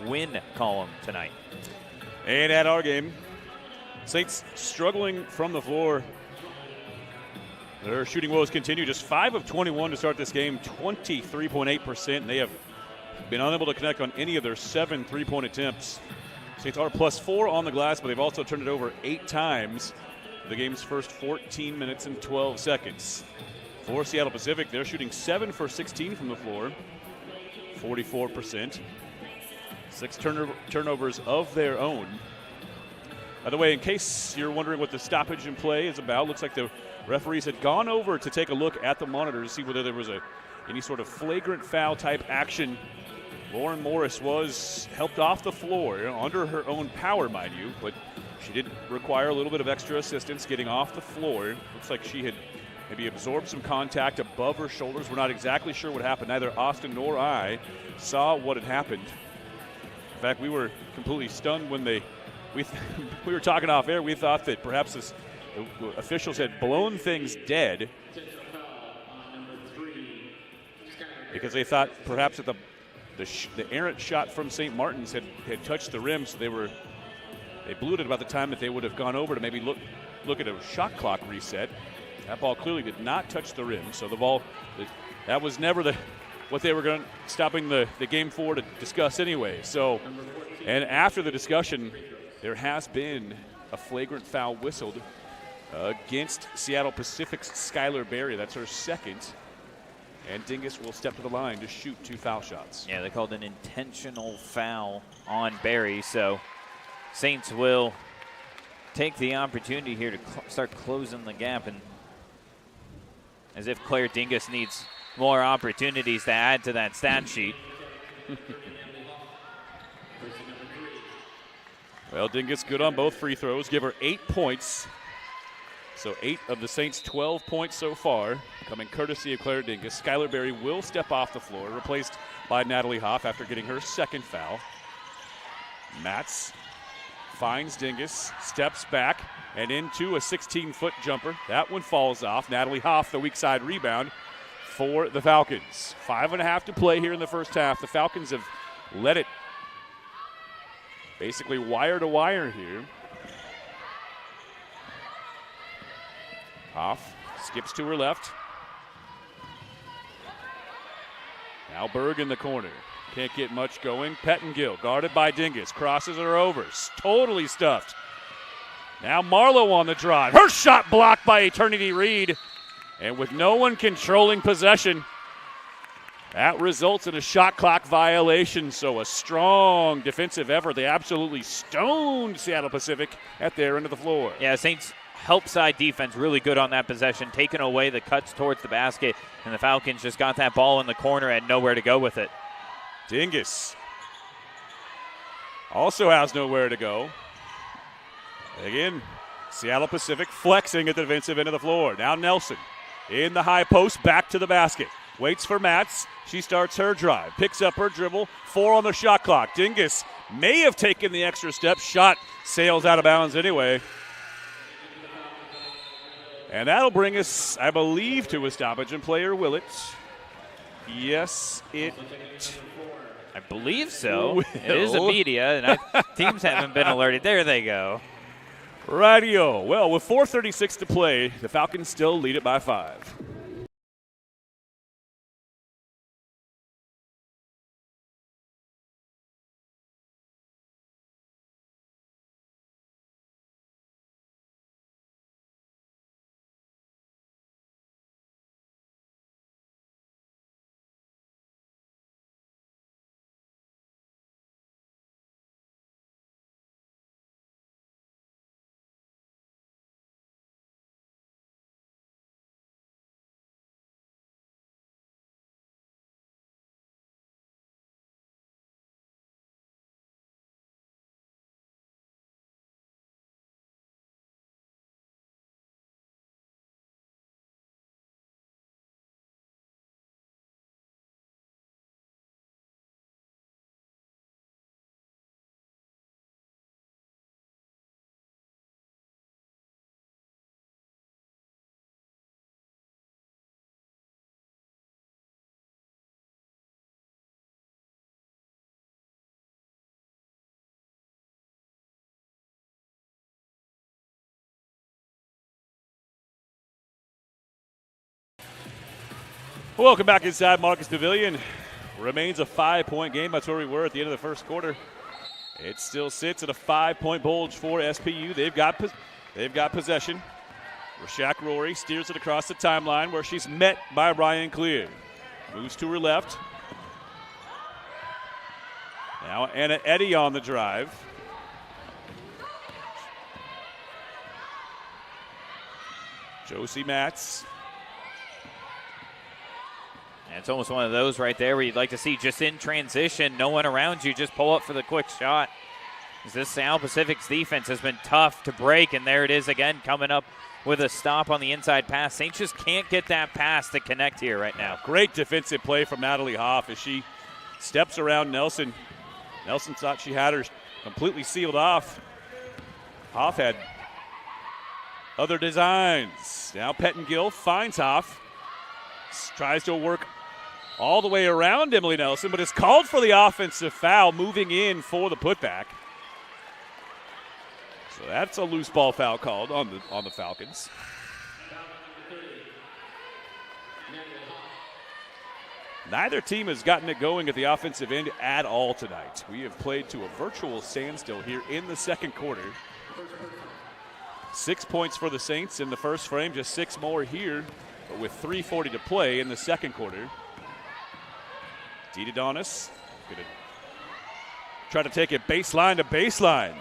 win column tonight. And at our game, Saints struggling from the floor. Their shooting woes continue. Just 5 of 21 to start this game, 23.8%. They have been unable to connect on any of their 7 3-point attempts. Saints are +4 on the glass, but they've also turned it over 8 times in the game's first 14 minutes and 12 seconds. For Seattle Pacific, they're shooting 7 for 16 from the floor, 44%. 6 turnovers of their own. By the way, in case you're wondering what the stoppage in play is about, looks like the referees had gone over to take a look at the monitor to see whether there was any sort of flagrant foul type action. Lauren Morris was helped off the floor under her own power, mind you, but she did require a little bit of extra assistance getting off the floor. Looks like she had maybe absorbed some contact above her shoulders. We're not exactly sure what happened. Neither Austin nor I saw what had happened. In fact, we were completely stunned when we were talking off air. We thought that perhaps the officials had blown things dead because they thought perhaps that the errant shot from St. Martin's had touched the rim, so they blew it at about the time that they would have gone over to maybe look at a shot clock reset. That ball clearly did not touch the rim, so the ball, that was never what they were stopping the game for to discuss anyway. So, and after the discussion, there has been a flagrant foul whistled against Seattle Pacific's Skylar Berry. That's her second. And Dingus will step to the line to shoot 2 foul shots. Yeah, they called an intentional foul on Berry. So Saints will take the opportunity here to start closing the gap. And as if Claire Dingus needs more opportunities to add to that stat sheet. Well, Dingus good on both free throws. Give her 8 points. So 8 of the Saints' 12 points so far coming courtesy of Claire Dingus. Skylar Berry will step off the floor, replaced by Natalie Hoff after getting her second foul. Matz finds Dingus, steps back, and into a 16-foot jumper. That one falls off. Natalie Hoff, the weak side rebound for the Falcons. 5.5 to play here in the first half. The Falcons have let it basically wire to wire here. Hoff skips to her left. Now Berg in the corner. Can't get much going. Pettengill guarded by Dingus. Crosses her over. Totally stuffed. Now Marlowe on the drive. Her shot blocked by Eternity Reed. And with no one controlling possession, that results in a shot clock violation. So a strong defensive effort. They absolutely stoned Seattle Pacific at their end of the floor. Yeah, Saints help side defense really good on that possession, taking away the cuts towards the basket, and the Falcons just got that ball in the corner and nowhere to go with it. Dingus also has nowhere to go. Again, Seattle Pacific flexing at the defensive end of the floor. Now Nelson in the high post, back to the basket. Waits for Matz. She starts her drive, picks up her dribble, 4 on the shot clock. Dingus may have taken the extra step. Shot sails out of bounds anyway. And that'll bring us, I believe, to a stoppage in play, or will it? Yes, I believe so. It is a media, and teams haven't been alerted. There they go. Radio. Well, with 4:36 to play, the Falcons still lead it by 5. Welcome back inside Marcus Pavilion. Remains a 5-point game. That's where we were at the end of the first quarter. It still sits at a 5-point bulge for SPU. They've got possession. Rashak Rory steers it across the timeline where she's met by Ryan Clear. Moves to her left. Now Anna Eddy on the drive. Josie Matz. And it's almost one of those right there where you'd like to see just in transition, no one around you, just pull up for the quick shot. This South Pacific's defense has been tough to break, and there it is again coming up with a stop on the inside pass. Saints just can't get that pass to connect here right now. Great defensive play from Natalie Hoff as she steps around Nelson. Nelson thought she had her completely sealed off. Hoff had other designs. Now Pettengill finds Hoff. Tries to work all the way around Emily Nelson, but is called for the offensive foul, moving in for the putback. So that's a loose ball foul called on the Falcons. Neither team has gotten it going at the offensive end at all tonight. We have played to a virtual standstill here in the second quarter. 6 points for the Saints in the first frame, just 6 more here, but with 3:40 to play in the second quarter. DeDonis going to try to take it baseline to baseline.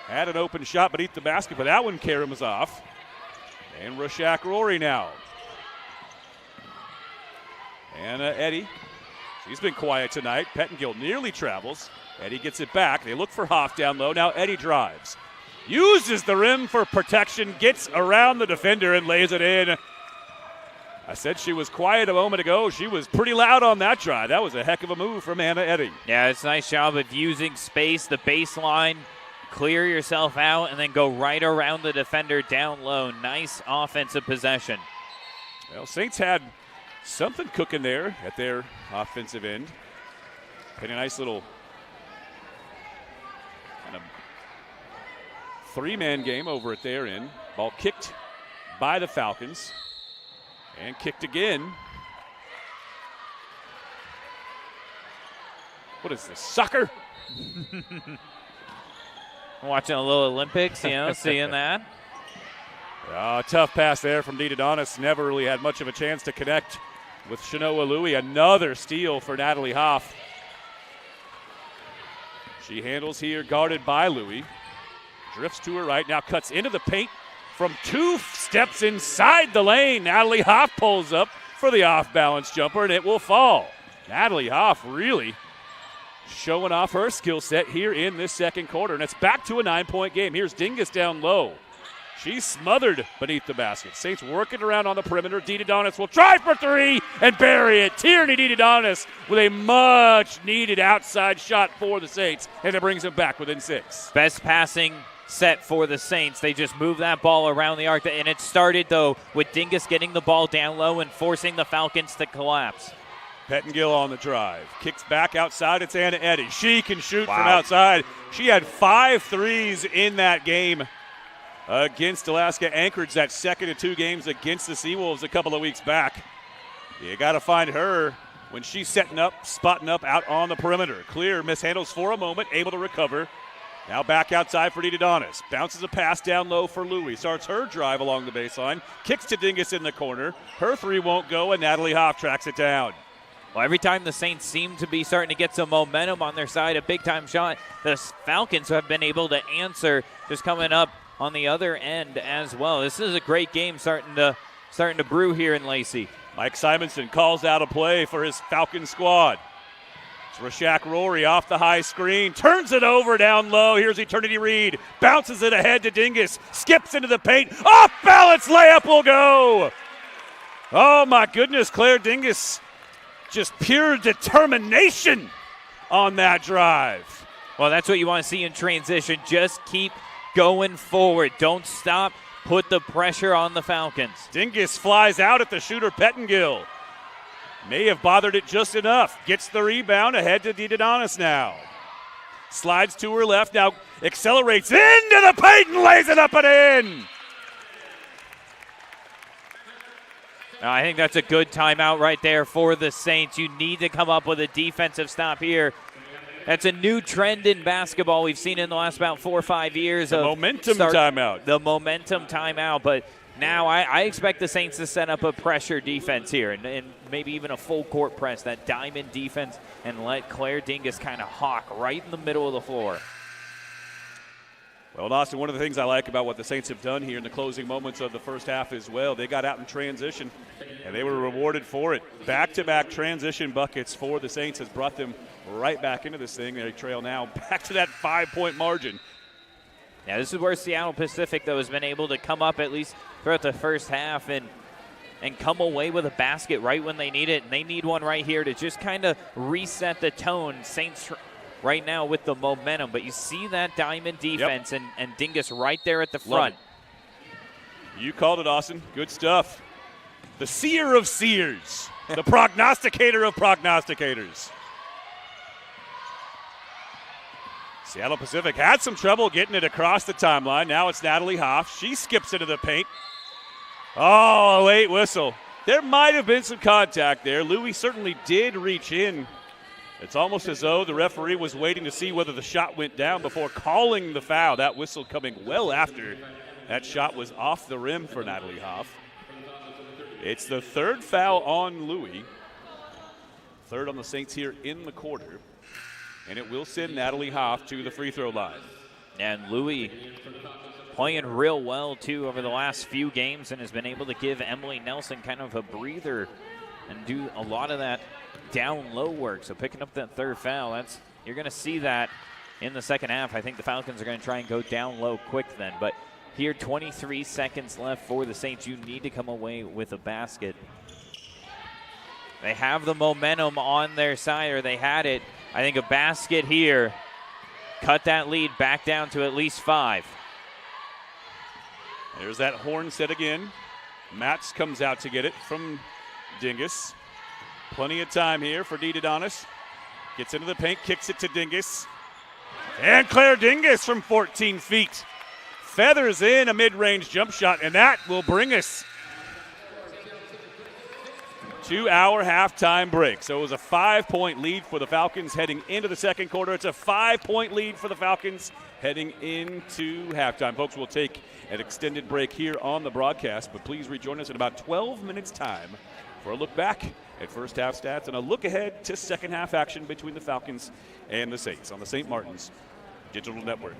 Had an open shot beneath the basket, but that one Karam was off. And Rashak Rory now. Anna Eddy. She's been quiet tonight. Pettengill nearly travels. Eddy gets it back. They look for Hoff down low. Now Eddy drives. Uses the rim for protection. Gets around the defender and lays it in. I said she was quiet a moment ago. She was pretty loud on that drive. That was a heck of a move from Anna Eddy. Yeah, it's a nice job of using space, the baseline, clear yourself out, and then go right around the defender down low. Nice offensive possession. Well, Saints had something cooking there at their offensive end. Had a nice little kind of 3-man game over at their end. Ball kicked by the Falcons. And kicked again. What is this, soccer? Watching a little Olympics, seeing that. Tough pass there from DeDonis. Never really had much of a chance to connect with Shanoa Louie. Another steal for Natalie Hoff. She handles here, guarded by Louie. Drifts to her right, now cuts into the paint. From 2 steps inside the lane, Natalie Hoff pulls up for the off-balance jumper, and it will fall. Natalie Hoff really showing off her skill set here in this second quarter, and it's back to a 9-point game. Here's Dingus down low. She's smothered beneath the basket. Saints working around on the perimeter. DeDonis will try for 3 and bury it. Tierney DeDonis with a much-needed outside shot for the Saints, and it brings them back within 6. Best passing set for the Saints. They just move that ball around the arc, and it started though with Dingus getting the ball down low and forcing the Falcons to collapse. Pettengill on the drive, kicks back outside. It's Anna Eddy. She can shoot from outside. She had 5 threes in that game against Alaska Anchorage, that second of 2 games against the Seawolves a couple of weeks back. You got to find her when she's setting up, spotting up out on the perimeter. Clear mishandles for a moment, able to recover. Now back outside for Didadonis. Bounces a pass down low for Louie. Starts her drive along the baseline. Kicks to Dingus in the corner. Her 3 won't go, and Natalie Hoff tracks it down. Well, every time the Saints seem to be starting to get some momentum on their side, a big-time shot, the Falcons have been able to answer, just coming up on the other end as well. This is a great game starting to brew here in Lacey. Mike Simonson calls out a play for his Falcon squad. It's Rashak Rory off the high screen. Turns it over down low. Here's Eternity Reed. Bounces it ahead to Dingus. Skips into the paint. Off balance layup will go. Oh, my goodness. Claire Dingus. Just pure determination on that drive. Well, that's what you want to see in transition. Just keep going forward. Don't stop. Put the pressure on the Falcons. Dingus flies out at the shooter Pettengill. May have bothered it just enough. Gets the rebound ahead to Didadonis now. Slides to her left. Now accelerates into the paint and lays it up and in. Now, I think that's a good timeout right there for the Saints. You need to come up with a defensive stop here. That's a new trend in basketball we've seen in the last about 4 or 5 years. The momentum timeout. The momentum timeout. But now I expect the Saints to set up a pressure defense here and maybe even a full court press, that diamond defense, and let Claire Dingus kind of hawk right in the middle of the floor. Well, Austin, one of the things I like about what the Saints have done here in the closing moments of the first half as well, they got out in transition, and they were rewarded for it. Back-to-back transition buckets for the Saints has brought them right back into this thing. They trail now back to that 5-point margin. Yeah, this is where Seattle Pacific, though, has been able to come up at least throughout the first half and come away with a basket right when they need it. And they need one right here to just kind of reset the tone. Saints right now with the momentum. But you see that diamond defense and Dingus right there at the front. You called it, Austin. Good stuff. The seer of seers. The prognosticator of prognosticators. Seattle Pacific had some trouble getting it across the timeline. Now it's Natalie Hoff. She skips into the paint. Oh, a late whistle. There might have been some contact there. Louie certainly did reach in. It's almost as though the referee was waiting to see whether the shot went down before calling the foul. That whistle coming well after that shot was off the rim for Natalie Hoff. It's the 3rd foul on Louie. 3rd on the Saints here in the quarter. And it will send Natalie Hoff to the free throw line. And Louie playing real well, too, over the last few games and has been able to give Emily Nelson kind of a breather and do a lot of that down-low work. So picking up that 3rd foul, you're going to see that in the second half. I think the Falcons are going to try and go down low quick then. But here, 23 seconds left for the Saints. You need to come away with a basket. They have the momentum on their side, or they had it. I think a basket here, cut that lead back down to at least 5. There's that horn set again. Matz comes out to get it from Dingus. Plenty of time here for Didadonis. Gets into the paint, kicks it to Dingus. And Claire Dingus from 14 feet. Feathers in a mid-range jump shot, and that will bring us to our halftime break. So it was a 5-point lead for the Falcons heading into the second quarter. It's a 5-point lead for the Falcons heading into halftime. Folks, we'll take an extended break here on the broadcast, but please rejoin us in about 12 minutes' time for a look back at first half stats and a look ahead to second half action between the Falcons and the Saints on the St. Martin's Digital Network.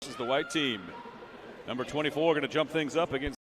This is the white team. Number 24 going to jump things up against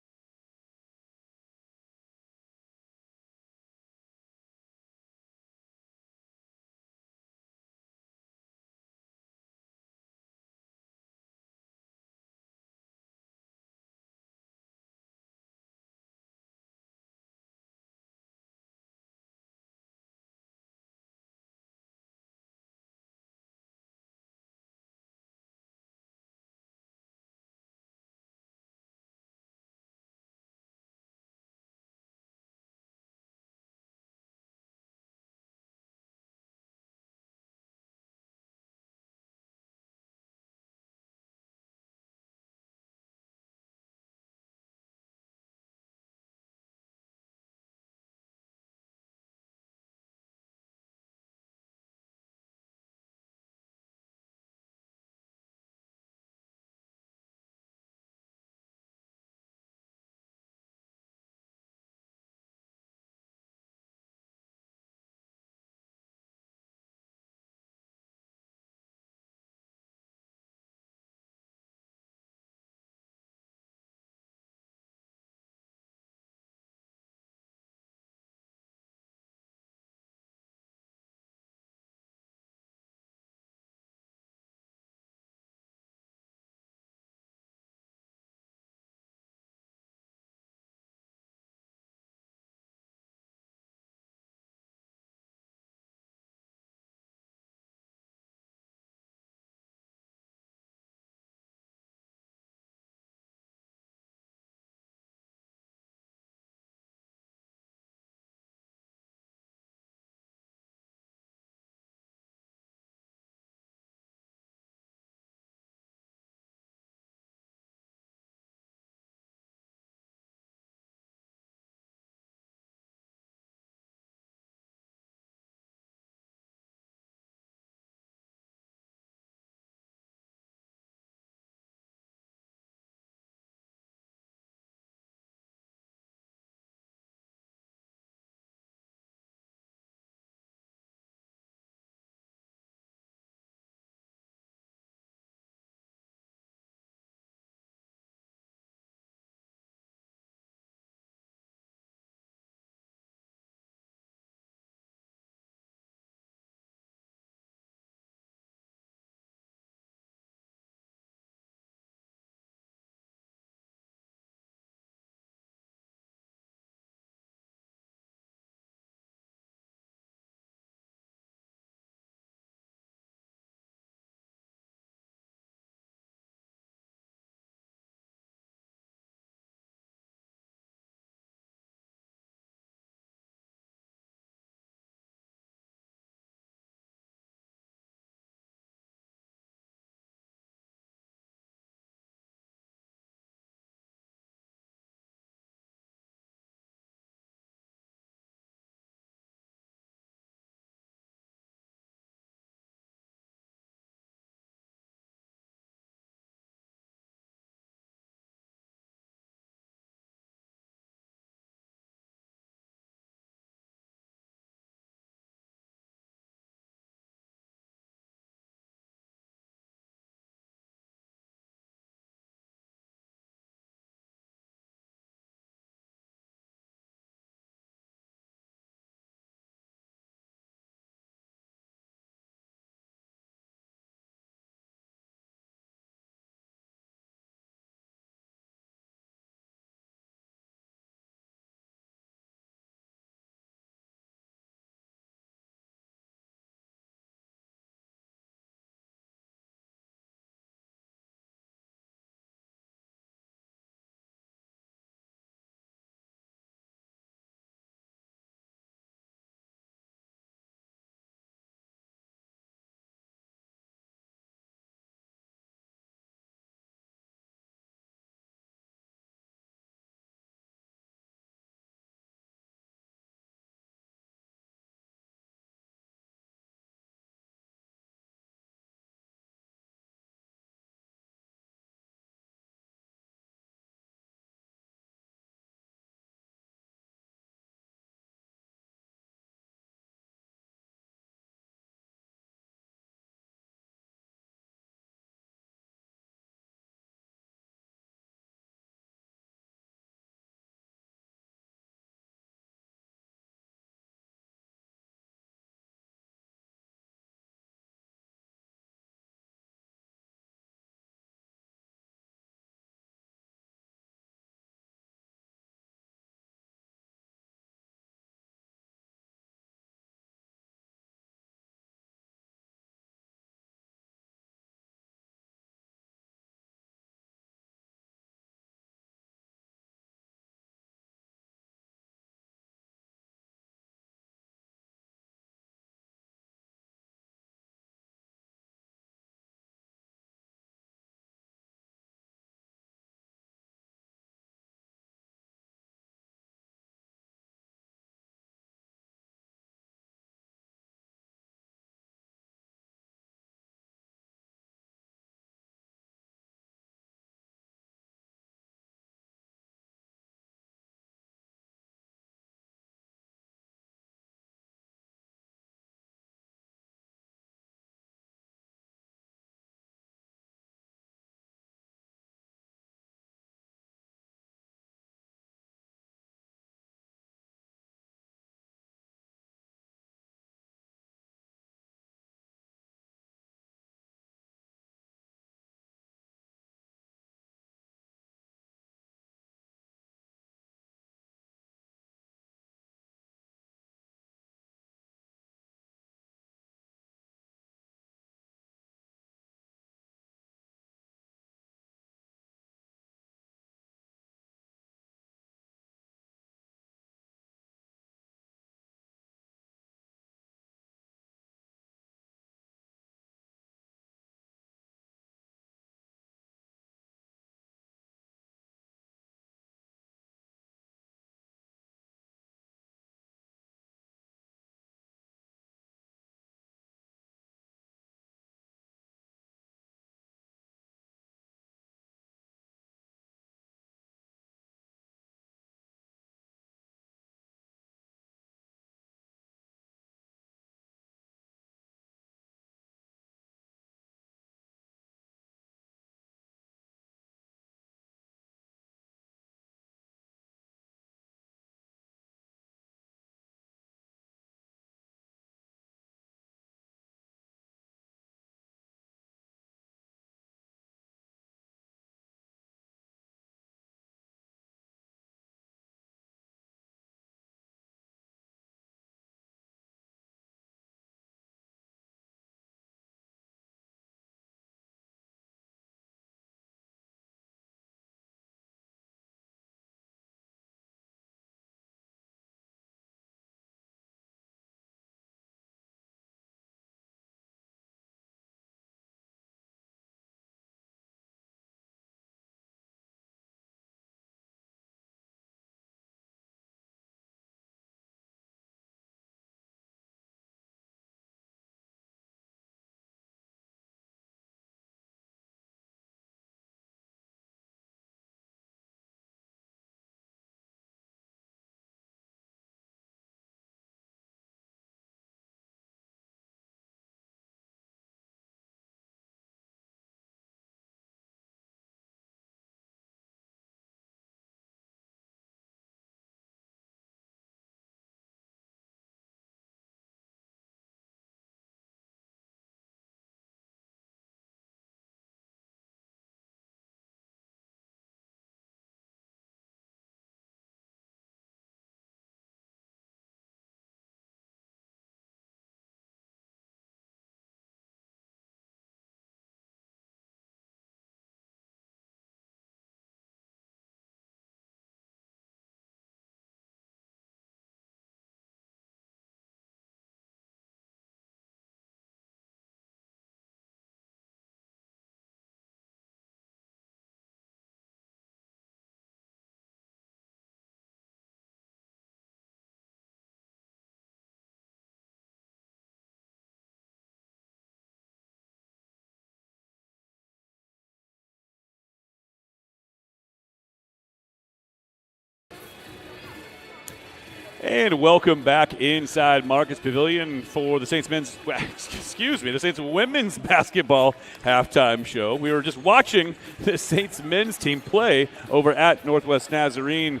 And welcome back inside Marcus Pavilion for the Saints the Saints women's basketball halftime show. We were just watching the Saints men's team play over at Northwest Nazarene.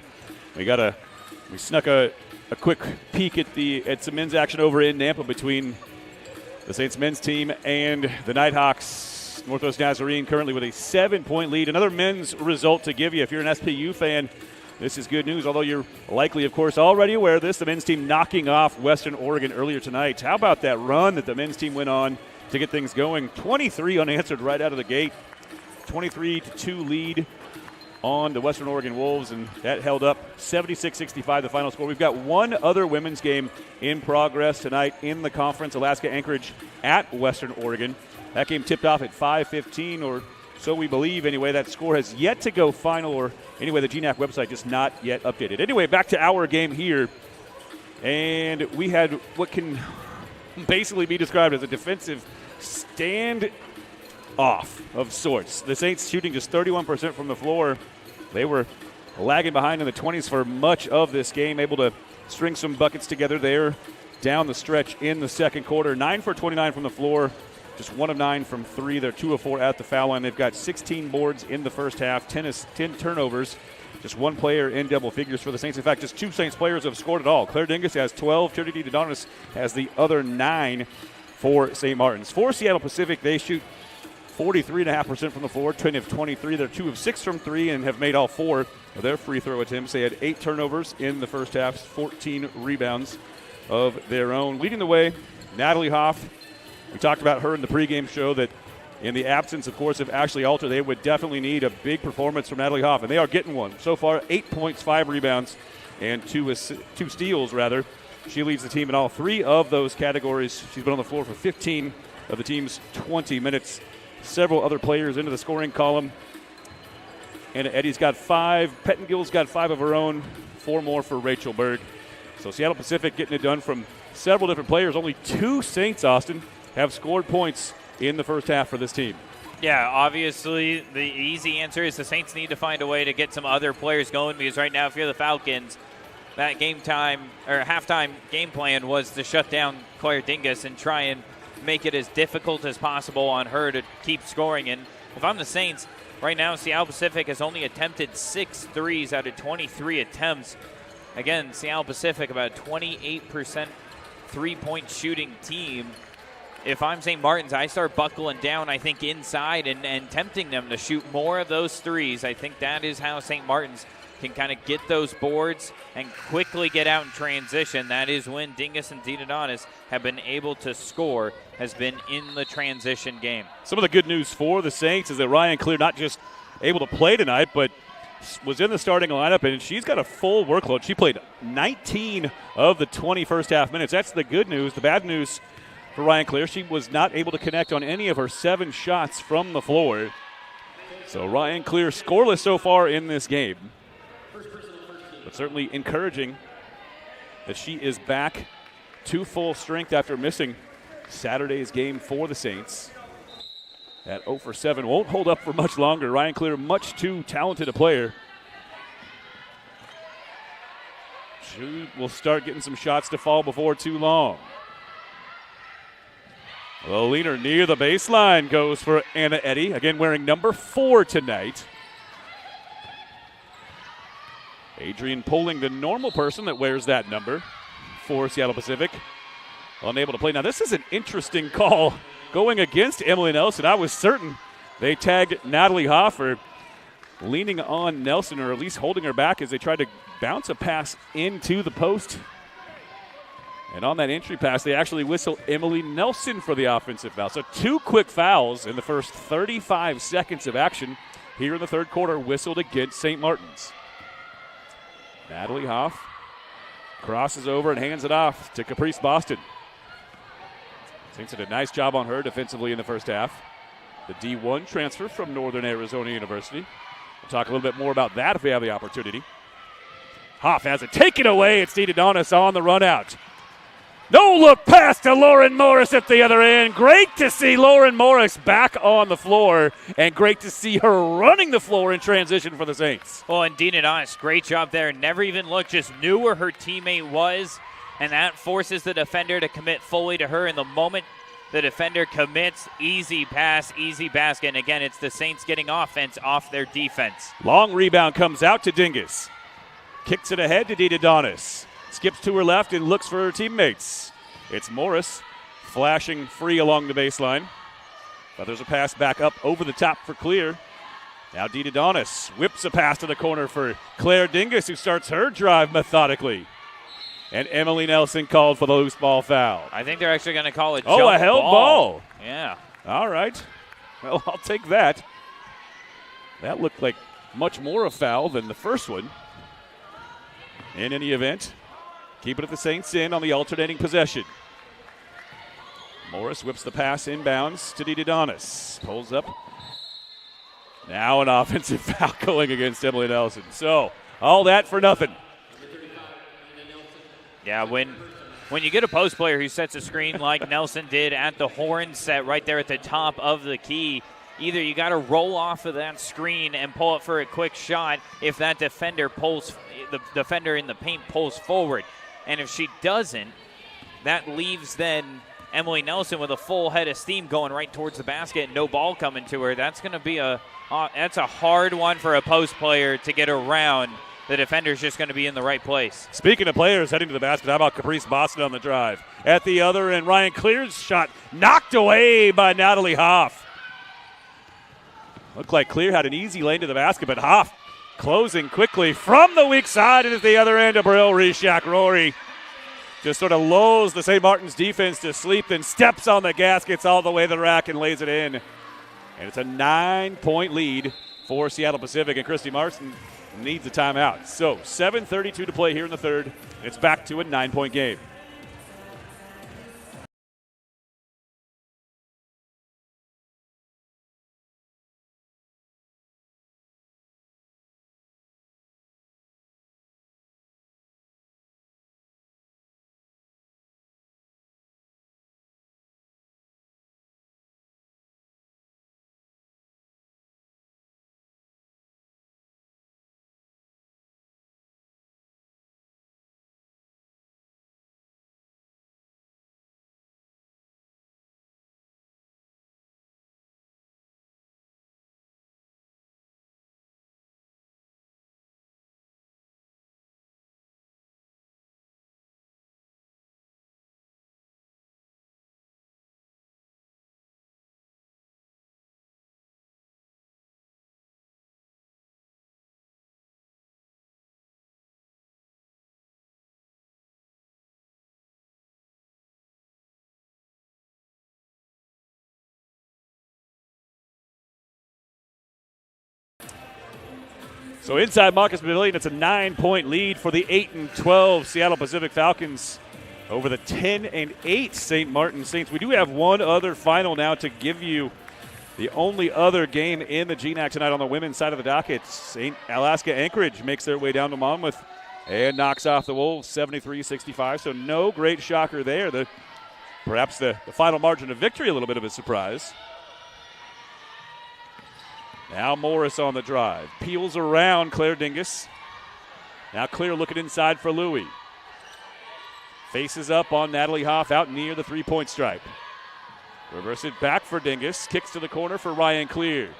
We snuck a quick peek at some men's action over in Nampa between the Saints men's team and the Nighthawks. Northwest Nazarene currently with a 7-point lead. Another men's result to give you if you're an SPU fan. This is good news, although you're likely, of course, already aware of this. The men's team knocking off Western Oregon earlier tonight. How about that run that the men's team went on to get things going? 23 unanswered right out of the gate. 23-2 lead on the Western Oregon Wolves, and that held up 76-65, the final score. We've got one other women's game in progress tonight in the conference, Alaska Anchorage at Western Oregon. That game tipped off at 5:15, or so we believe anyway. That score has yet to go final, or anyway, the GNAC website just not yet updated. Anyway, back to our game here. And we had what can basically be described as a defensive stand off of sorts. The Saints shooting just 31% from the floor. They were lagging behind in the 20s for much of this game, able to string some buckets together there down the stretch in the second quarter. 9 for 29 from the floor. Just 1 of 9 from 3. They're 2 of 4 at the foul line. They've got 16 boards in the first half, 10 turnovers. Just one player in double figures for the Saints. In fact, just 2 Saints players have scored at all. Claire Dingus has 12. Trinity Dodonis has the other 9 for St. Martin's. For Seattle Pacific, they shoot 43.5% from the floor, 10 of 23. They're 2 of 6 from 3 and have made all 4 of their free throw attempts. They had 8 turnovers in the first half, 14 rebounds of their own. Leading the way, Natalie Hoff. We talked about her in the pregame show that in the absence, of course, of Ashley Alter, they would definitely need a big performance from Natalie Hoff, and they are getting one. So far, 8 points, 5 rebounds, and 2 steals, rather. She leads the team in all 3 of those categories. She's been on the floor for 15 of the team's 20 minutes. Several other players into the scoring column. And Eddie's got 5. Pettengill's got 5 of her own. 4 more for Rachel Berg. So Seattle Pacific getting it done from several different players. Only 2 Saints, Austin, have scored points in the first half for this team. Yeah, obviously the easy answer is the Saints need to find a way to get some other players going, because right now if you're the Falcons, that game time or halftime game plan was to shut down Claire Dingus and try and make it as difficult as possible on her to keep scoring. And if I'm the Saints, right now Seattle Pacific has only attempted 6 threes out of 23 attempts. Again, Seattle Pacific about 28% three-point shooting team. If I'm St. Martin's, I start buckling down, I think, inside and tempting them to shoot more of those threes. I think that is how St. Martin's can kind of get those boards and quickly get out in transition. That is when Dingus and Didonis have been able to score, has been in the transition game. Some of the good news for the Saints is that Ryan Clear not just able to play tonight, but was in the starting lineup, and she's got a full workload. She played 19 of the 20 first half minutes. That's the good news. The bad news for Ryan Clear, she was not able to connect on any of her 7 shots from the floor. So Ryan Clear scoreless so far in this game. But certainly encouraging that she is back to full strength after missing Saturday's game for the Saints. That 0 for 7 won't hold up for much longer. Ryan Clear, much too talented a player. She will start getting some shots to fall before too long. The leaner near the baseline goes for Anna Eddy, again wearing number 4 tonight. Adrian Poling, the normal person that wears that number for Seattle Pacific, unable to play. Now, this is an interesting call going against Emily Nelson. I was certain they tagged Natalie Hoff for leaning on Nelson, or at least holding her back as they tried to bounce a pass into the post. And on that entry pass, they actually whistle Emily Nelson for the offensive foul. So 2 quick fouls in the first 35 seconds of action here in the third quarter, whistled against St. Martin's. Natalie Hoff crosses over and hands it off to Caprice Boston. Saints did a nice job on her defensively in the first half. The D1 transfer from Northern Arizona University. We'll talk a little bit more about that if we have the opportunity. Hoff has it taken away. It's Didonis on the run out. No look pass to Lauren Morris at the other end. Great to see Lauren Morris back on the floor, and great to see her running the floor in transition for the Saints. Well, and Dean Adonis, great job there. Never even looked, just knew where her teammate was, and that forces the defender to commit fully to her. In the moment the defender commits, easy pass, easy basket. And again, it's the Saints getting offense off their defense. Long rebound comes out to Dingus. Kicks it ahead to Dean Adonis. Skips to her left and looks for her teammates. It's Morris flashing free along the baseline. But there's a pass back up over the top for Clear. Now Dean Adonis whips a pass to the corner for Claire Dingus, who starts her drive methodically. And Emily Nelson called for the loose ball foul. I think they're actually going to call it jump a held ball. Yeah. All right. Well, I'll take that. That looked like much more a foul than the first one. In any event, keep it at the Saints in on the alternating possession. Morris whips the pass inbounds to Dean Adonis. Pulls up. Now an offensive foul going against Emily Nelson. So, all that for nothing. Yeah, when you get a post player who sets a screen like Nelson did at the horn set right there at the top of the key, either you got to roll off of that screen and pull it for a quick shot if that defender the defender in the paint pulls forward. And if she doesn't, that leaves then Emily Nelson with a full head of steam going right towards the basket and no ball coming to her. That's going to be that's a hard one for a post player to get around. The defender's just going to be in the right place. Speaking of players heading to the basket, how about Caprice Boston on the drive? At the other end, Ryan Clear's shot knocked away by Natalie Hoff. Looked like Clear had an easy lane to the basket, but Hoff closing quickly from the weak side, and at the other end, Abril Rishak Rory just sort of lulls the St. Martin's defense to sleep, then steps on the gas, gets all the way to the rack, and lays it in. And it's a 9-point lead for Seattle Pacific, and Christy Martin needs a timeout. So 7:32 to play here in the third. It's back to a 9-point game. So inside Marcus Pavilion, it's a 9-point lead for the 8-12 Seattle Pacific Falcons over the 10-8 St. Martin Saints. We do have one other final now to give you. The only other game in the GNAC tonight on the women's side of the docket. St. Alaska Anchorage makes their way down to Monmouth and knocks off the Wolves 73-65. So no great shocker there. Perhaps the final margin of victory a little bit of a surprise. Now Morris on the drive. Peels around Claire Dingus. Now Clear looking inside for Louie. Faces up on Natalie Hoff out near the three-point stripe. Reverse it back for Dingus. Kicks to the corner for Ryan Clear.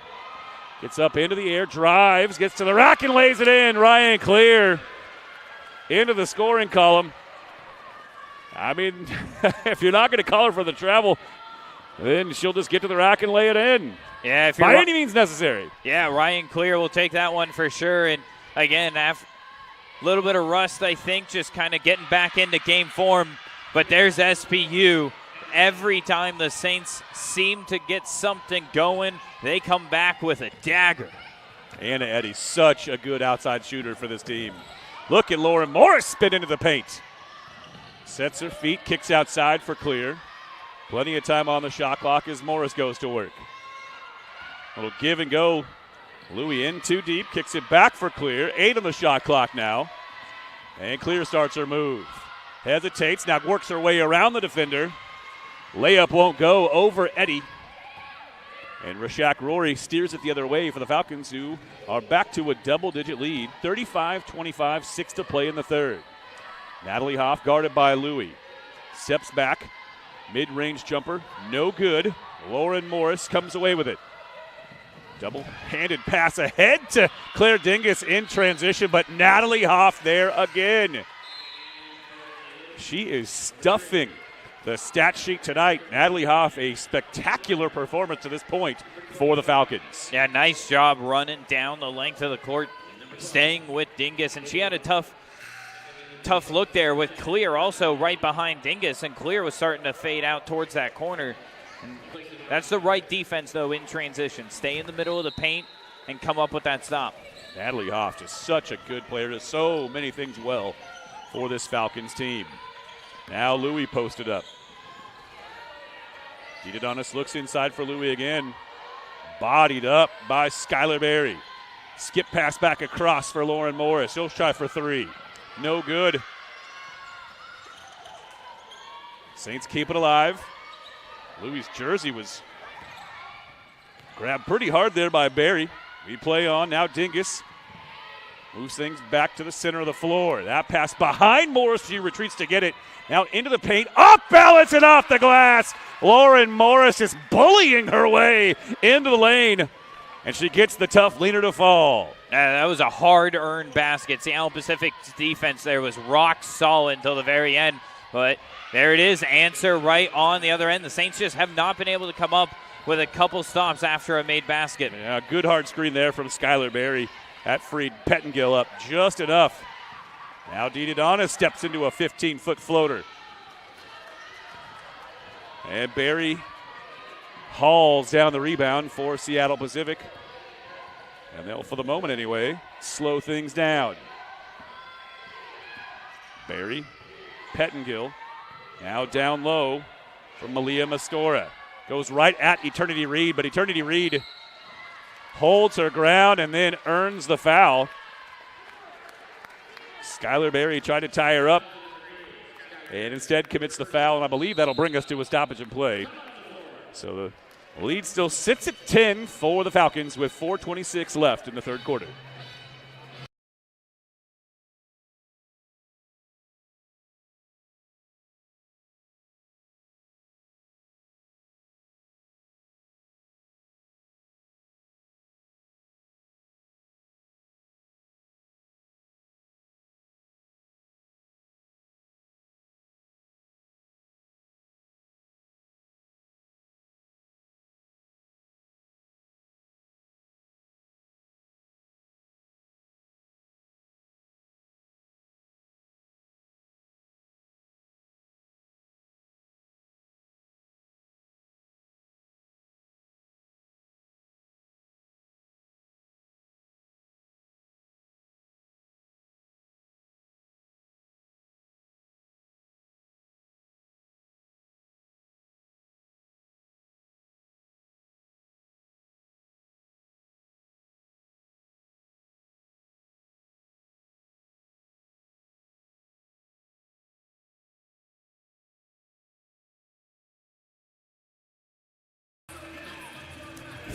Gets up into the air, drives, gets to the rack and lays it in. Ryan Clear into the scoring column. I mean, if you're not going to call her for the travel, then she'll just get to the rack and lay it in. Yeah, by any means necessary. Yeah, Ryan Clear will take that one for sure. And again, after a little bit of rust, I think, just kind of getting back into game form. But there's SPU. Every time the Saints seem to get something going, they come back with a dagger. Anna Eddy, such a good outside shooter for this team. Look at Lauren Morris spin into the paint. Sets her feet, kicks outside for Clear. Plenty of time on the shot clock as Morris goes to work. Little give and go. Louie in too deep, kicks it back for Clear. 8 on the shot clock now. And Clear starts her move. Hesitates, now works her way around the defender. Layup won't go over Eddy. And Rashak Rory steers it the other way for the Falcons, who are back to a double-digit lead. 35-25, 6 to play in the third. Natalie Hoff guarded by Louie. Steps back, mid-range jumper, no good. Lauren Morris comes away with it. Double-handed pass ahead to Claire Dingus in transition, but Natalie Hoff there again. She is stuffing the stat sheet tonight. Natalie Hoff, a spectacular performance to this point for the Falcons. Yeah, nice job running down the length of the court, staying with Dingus, and she had a tough look there with Clear also right behind Dingus, and Clear was starting to fade out towards that corner. And that's the right defense, though, in transition. Stay in the middle of the paint and come up with that stop. Natalie Hoff, just such a good player, does so many things well for this Falcons team. Now Louie posted up. Didadonis looks inside for Louie again. Bodied up by Skylar Berry. Skip pass back across for Lauren Morris. She'll try for three. No good. Saints keep it alive. Louie's jersey was grabbed pretty hard there by Berry. We play on. Now Dingus moves things back to the center of the floor. That pass behind Morris. She retreats to get it. Now into the paint. Off balance and off the glass. Lauren Morris is bullying her way into the lane. And she gets the tough leaner to fall. That was a hard-earned basket. Seattle Pacific's defense there was rock solid until the very end. But there it is. Answer right on the other end. The Saints just have not been able to come up with a couple stops after a made basket. Yeah, good hard screen there from Skylar Berry. That freed Pettengill up just enough. Now Didadonis steps into a 15-foot floater. And Berry hauls down the rebound for Seattle Pacific. And they'll, for the moment anyway, slow things down. Berry, Pettengill, now down low from Malia Mastora. Goes right at Eternity Reed, but Eternity Reed holds her ground and then earns the foul. Skylar Berry tried to tie her up and instead commits the foul, and I believe that'll bring us to a stoppage in play. So the lead still sits at 10 for the Falcons with 4:26 left in the third quarter.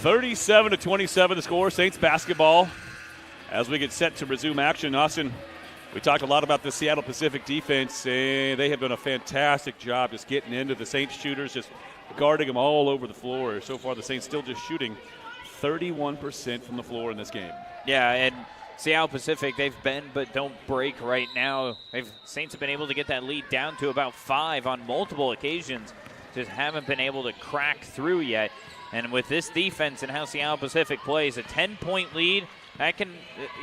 (37-27) the score. Saints basketball as we get set to resume action. Austin, we talked a lot about the Seattle Pacific defense. They have done a fantastic job just getting into the Saints shooters, just guarding them all over the floor. So far, the Saints still just shooting 31% from the floor in this game. Yeah, and Seattle Pacific, they've bend but don't break right now. Saints have been able to get that lead down to about 5 on multiple occasions. Just haven't been able to crack through yet. And with this defense and how Seattle Pacific plays, a 10-point lead, that can,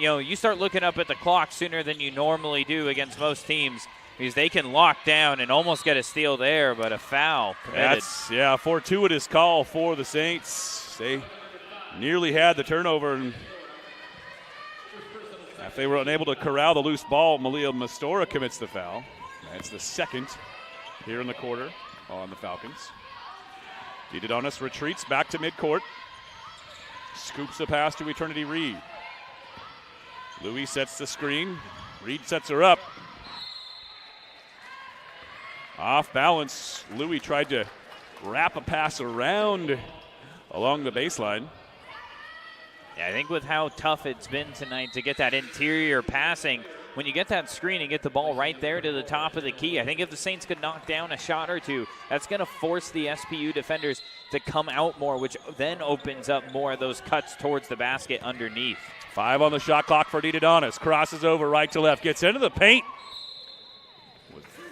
you start looking up at the clock sooner than you normally do against most teams because they can lock down and almost get a steal there, but a foul committed. That's, fortuitous call for the Saints. They nearly had the turnover, and if they were unable to corral the loose ball, Malia Mastora commits the foul. That's the second here in the quarter on the Falcons. Didadonis retreats back to midcourt. Scoops the pass to Eternity Reed. Louie sets the screen. Reed sets her up. Off balance, Louis tried to wrap a pass around along the baseline. Yeah, I think with how tough it's been tonight to get that interior passing, when you get that screen and get the ball right there to the top of the key, I think if the Saints could knock down a shot or two, that's going to force the SPU defenders to come out more, which then opens up more of those cuts towards the basket underneath. 5 on the shot clock for Didadonis. Crosses over right to left, gets into the paint.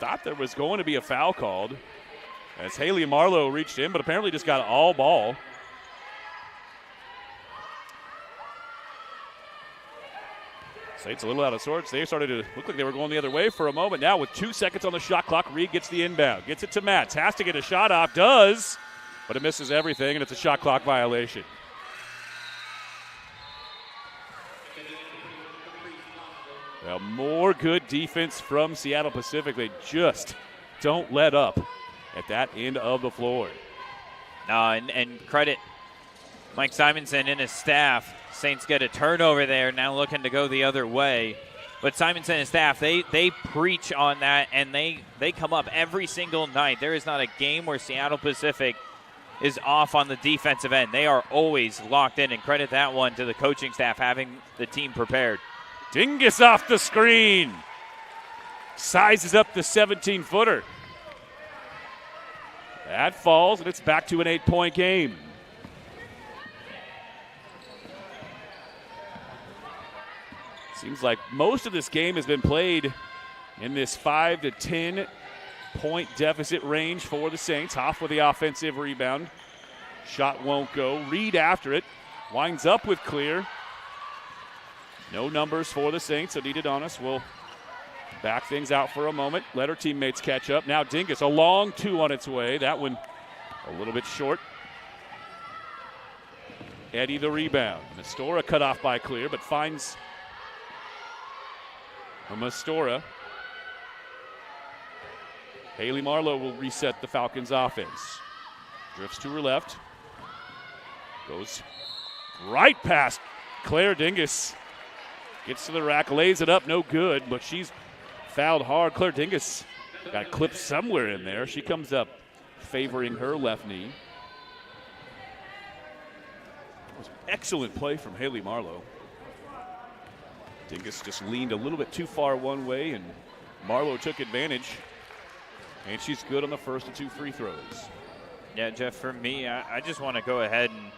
Thought there was going to be a foul called as Haley Marlowe reached in, but apparently just got all ball. Saints a little out of sorts. They started to look like they were going the other way for a moment. Now with 2 seconds on the shot clock, Reed gets the inbound. Gets it to Matz. Has to get a shot off. Does, but it misses everything, and it's a shot clock violation. Well, more good defense from Seattle Pacific. They just don't let up at that end of the floor. And credit Mike Simonson and his staff. Saints get a turnover there, now looking to go the other way. But Simonson and his staff, they preach on that, and they come up every single night. There is not a game where Seattle Pacific is off on the defensive end. They are always locked in, and credit that one to the coaching staff having the team prepared. Dingus off the screen. Sizes up the 17-footer. That falls, and it's back to an 8-point game. Seems like most of this game has been played in this 5 to 10 point deficit range for the Saints. Hoff with the offensive rebound. Shot won't go. Reed after it. Winds up with clear. No numbers for the Saints, so Didadonis will back things out for a moment. Let her teammates catch up. Now Dingus, a long 2 on its way. That one a little bit short. Eddie the rebound. Mastora cut off by Clear, but finds Mastora. Haley Marlowe will reset the Falcons' offense. Drifts to her left. Goes right past Claire Dingus. Gets to the rack, lays it up, no good, but she's fouled hard. Claire Dingus got clipped somewhere in there. She comes up favoring her left knee. It was excellent play from Haley Marlowe. Dingus just leaned a little bit too far one way, and Marlowe took advantage. And she's good on the first of 2 free throws. Yeah, Jeff, for me, I just want to go ahead and,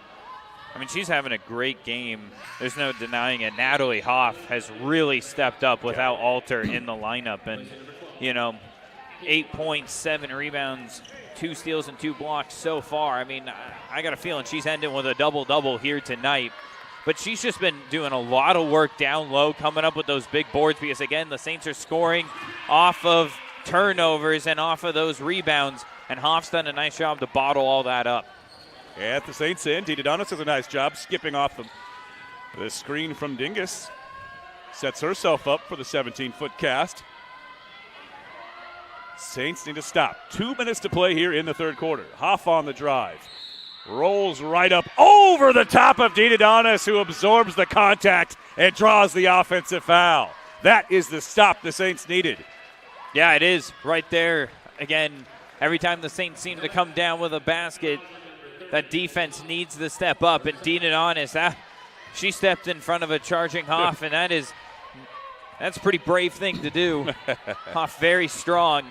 she's having a great game. There's no denying it. Natalie Hoff has really stepped up without Alter in the lineup. And, 8.7 rebounds, 2 steals, and 2 blocks so far. I got a feeling she's ending with a double-double here tonight. But she's just been doing a lot of work down low, coming up with those big boards because, again, the Saints are scoring off of turnovers and off of those rebounds. And Hoff's done a nice job to bottle all that up. At the Saints end, Didadonis does a nice job skipping off the screen from Dingus. Sets herself up for the 17-foot cast. Saints need to stop. 2 minutes to play here in the third quarter. Hoff on the drive. Rolls right up over the top of Didadonis, who absorbs the contact and draws the offensive foul. That is the stop the Saints needed. Yeah, it is right there. Again, every time the Saints seem to come down with a basket, that defense needs to step up. And Didadonis, she stepped in front of a charging Hoff, and that's a pretty brave thing to do. Hoff very strong.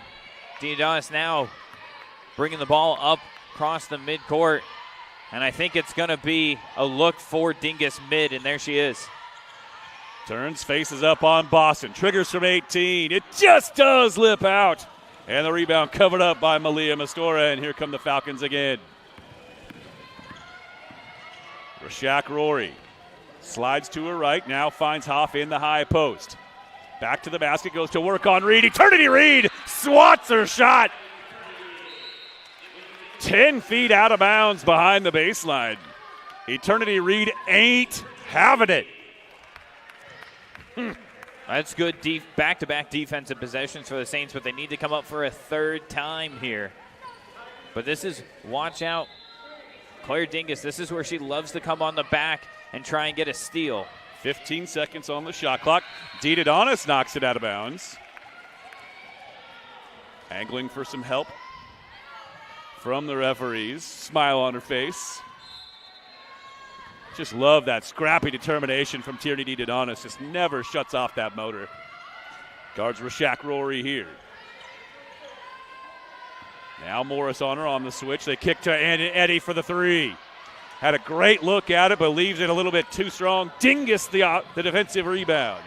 Didadonis now bringing the ball up across the midcourt. And I think it's going to be a look for Dingus mid, and there she is. Turns, faces up on Boston. Triggers from 18. It just does lip out. And the rebound covered up by Malia Mastora, and here come the Falcons again. Rashak Rory slides to her right, now finds Hoff in the high post. Back to the basket, goes to work on Reed. Eternity Reed swats her shot. 10 feet out of bounds behind the baseline. Eternity Reed ain't having it. That's good back-to-back defensive possessions for the Saints, but they need to come up for a third time here. But this is, watch out, Claire Dingus, this is where she loves to come on the back and try and get a steal. 15 seconds on the shot clock. Didadonis knocks it out of bounds. Angling for some help from the referees. Smile on her face. Just love that scrappy determination from Tierney DeDonis. Just never shuts off that motor. Guards Rashak Rory here. Now Morris on her on the switch. They kick to Eddie for the three. Had a great look at it, but leaves it a little bit too strong. Dingus the defensive rebound.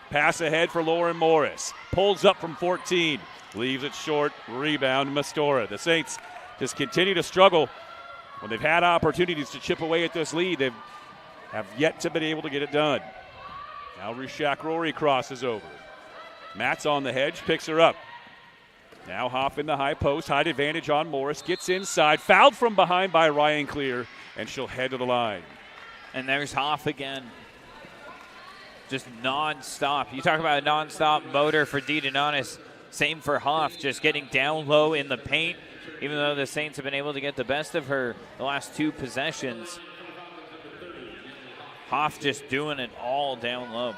Pass ahead for Lauren Morris. Pulls up from 14. Leaves it short. Rebound Mastora. The Saints just continue to struggle. When they've had opportunities to chip away at this lead, they have yet to be able to get it done. Now Rashak Rory crosses over. Matt's on the hedge, picks her up. Now Hoff in the high post, height advantage on Morris, gets inside, fouled from behind by Ryan Clear, and she'll head to the line. And there's Hoff again. Just non-stop. You talk about a non-stop motor for DeDonis. Same for Hoff, just getting down low in the paint. Even though the Saints have been able to get the best of her the last two possessions, Hoff just doing it all down low.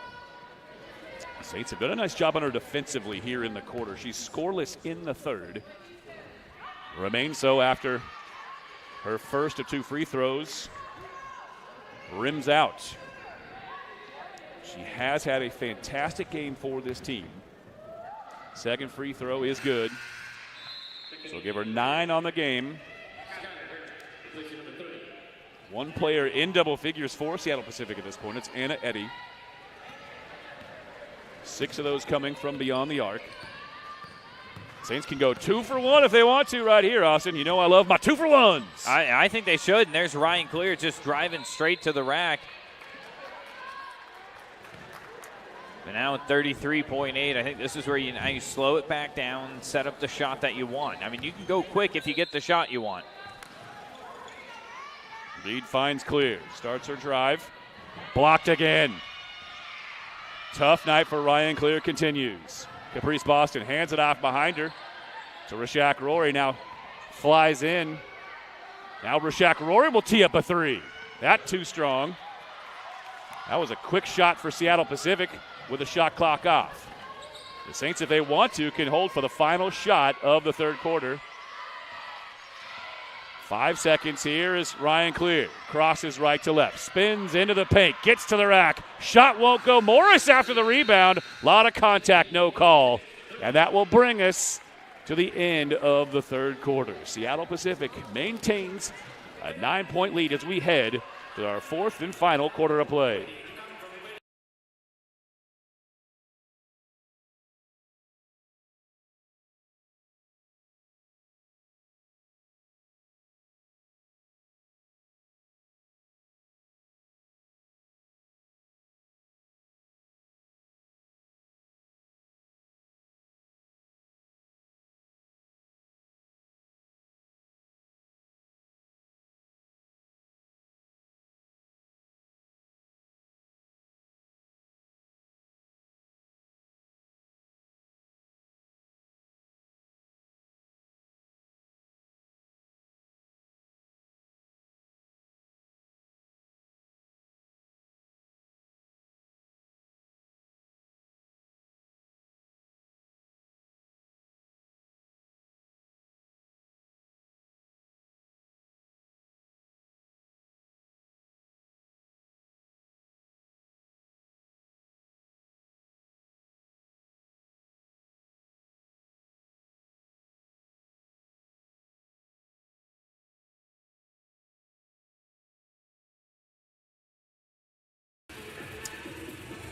The Saints have done a nice job on her defensively here in the quarter. She's scoreless in the third. Remains so after her first of two free throws. Rims out. She has had a fantastic game for this team. Second free throw is good. So give her 9 on the game. One player in double figures for Seattle Pacific at this point. It's Anna Eddy. 6 of those coming from beyond the arc. Saints can go 2 for 1 if they want to right here, Austin. You know I love my 2 for 1s. I think they should. And there's Ryan Clear just driving straight to the rack. And now at 33.8, I think this is where you slow it back down, set up the shot that you want. I mean, you can go quick if you get the shot you want. Reed finds Clear, starts her drive, blocked again. Tough night for Ryan Clear continues. Caprice Boston hands it off behind her to Rashak Rory. Now flies in. Now Rashak Rory will tee up a three. That too strong. That was a quick shot for Seattle Pacific with the shot clock off. The Saints, if they want to, can hold for the final shot of the third quarter. 5 seconds here is Ryan Clear. Crosses right to left. Spins into the paint. Gets to the rack. Shot won't go. Morris after the rebound. A lot of contact, no call. And that will bring us to the end of the third quarter. Seattle Pacific maintains a 9-point lead as we head to our fourth and final quarter of play.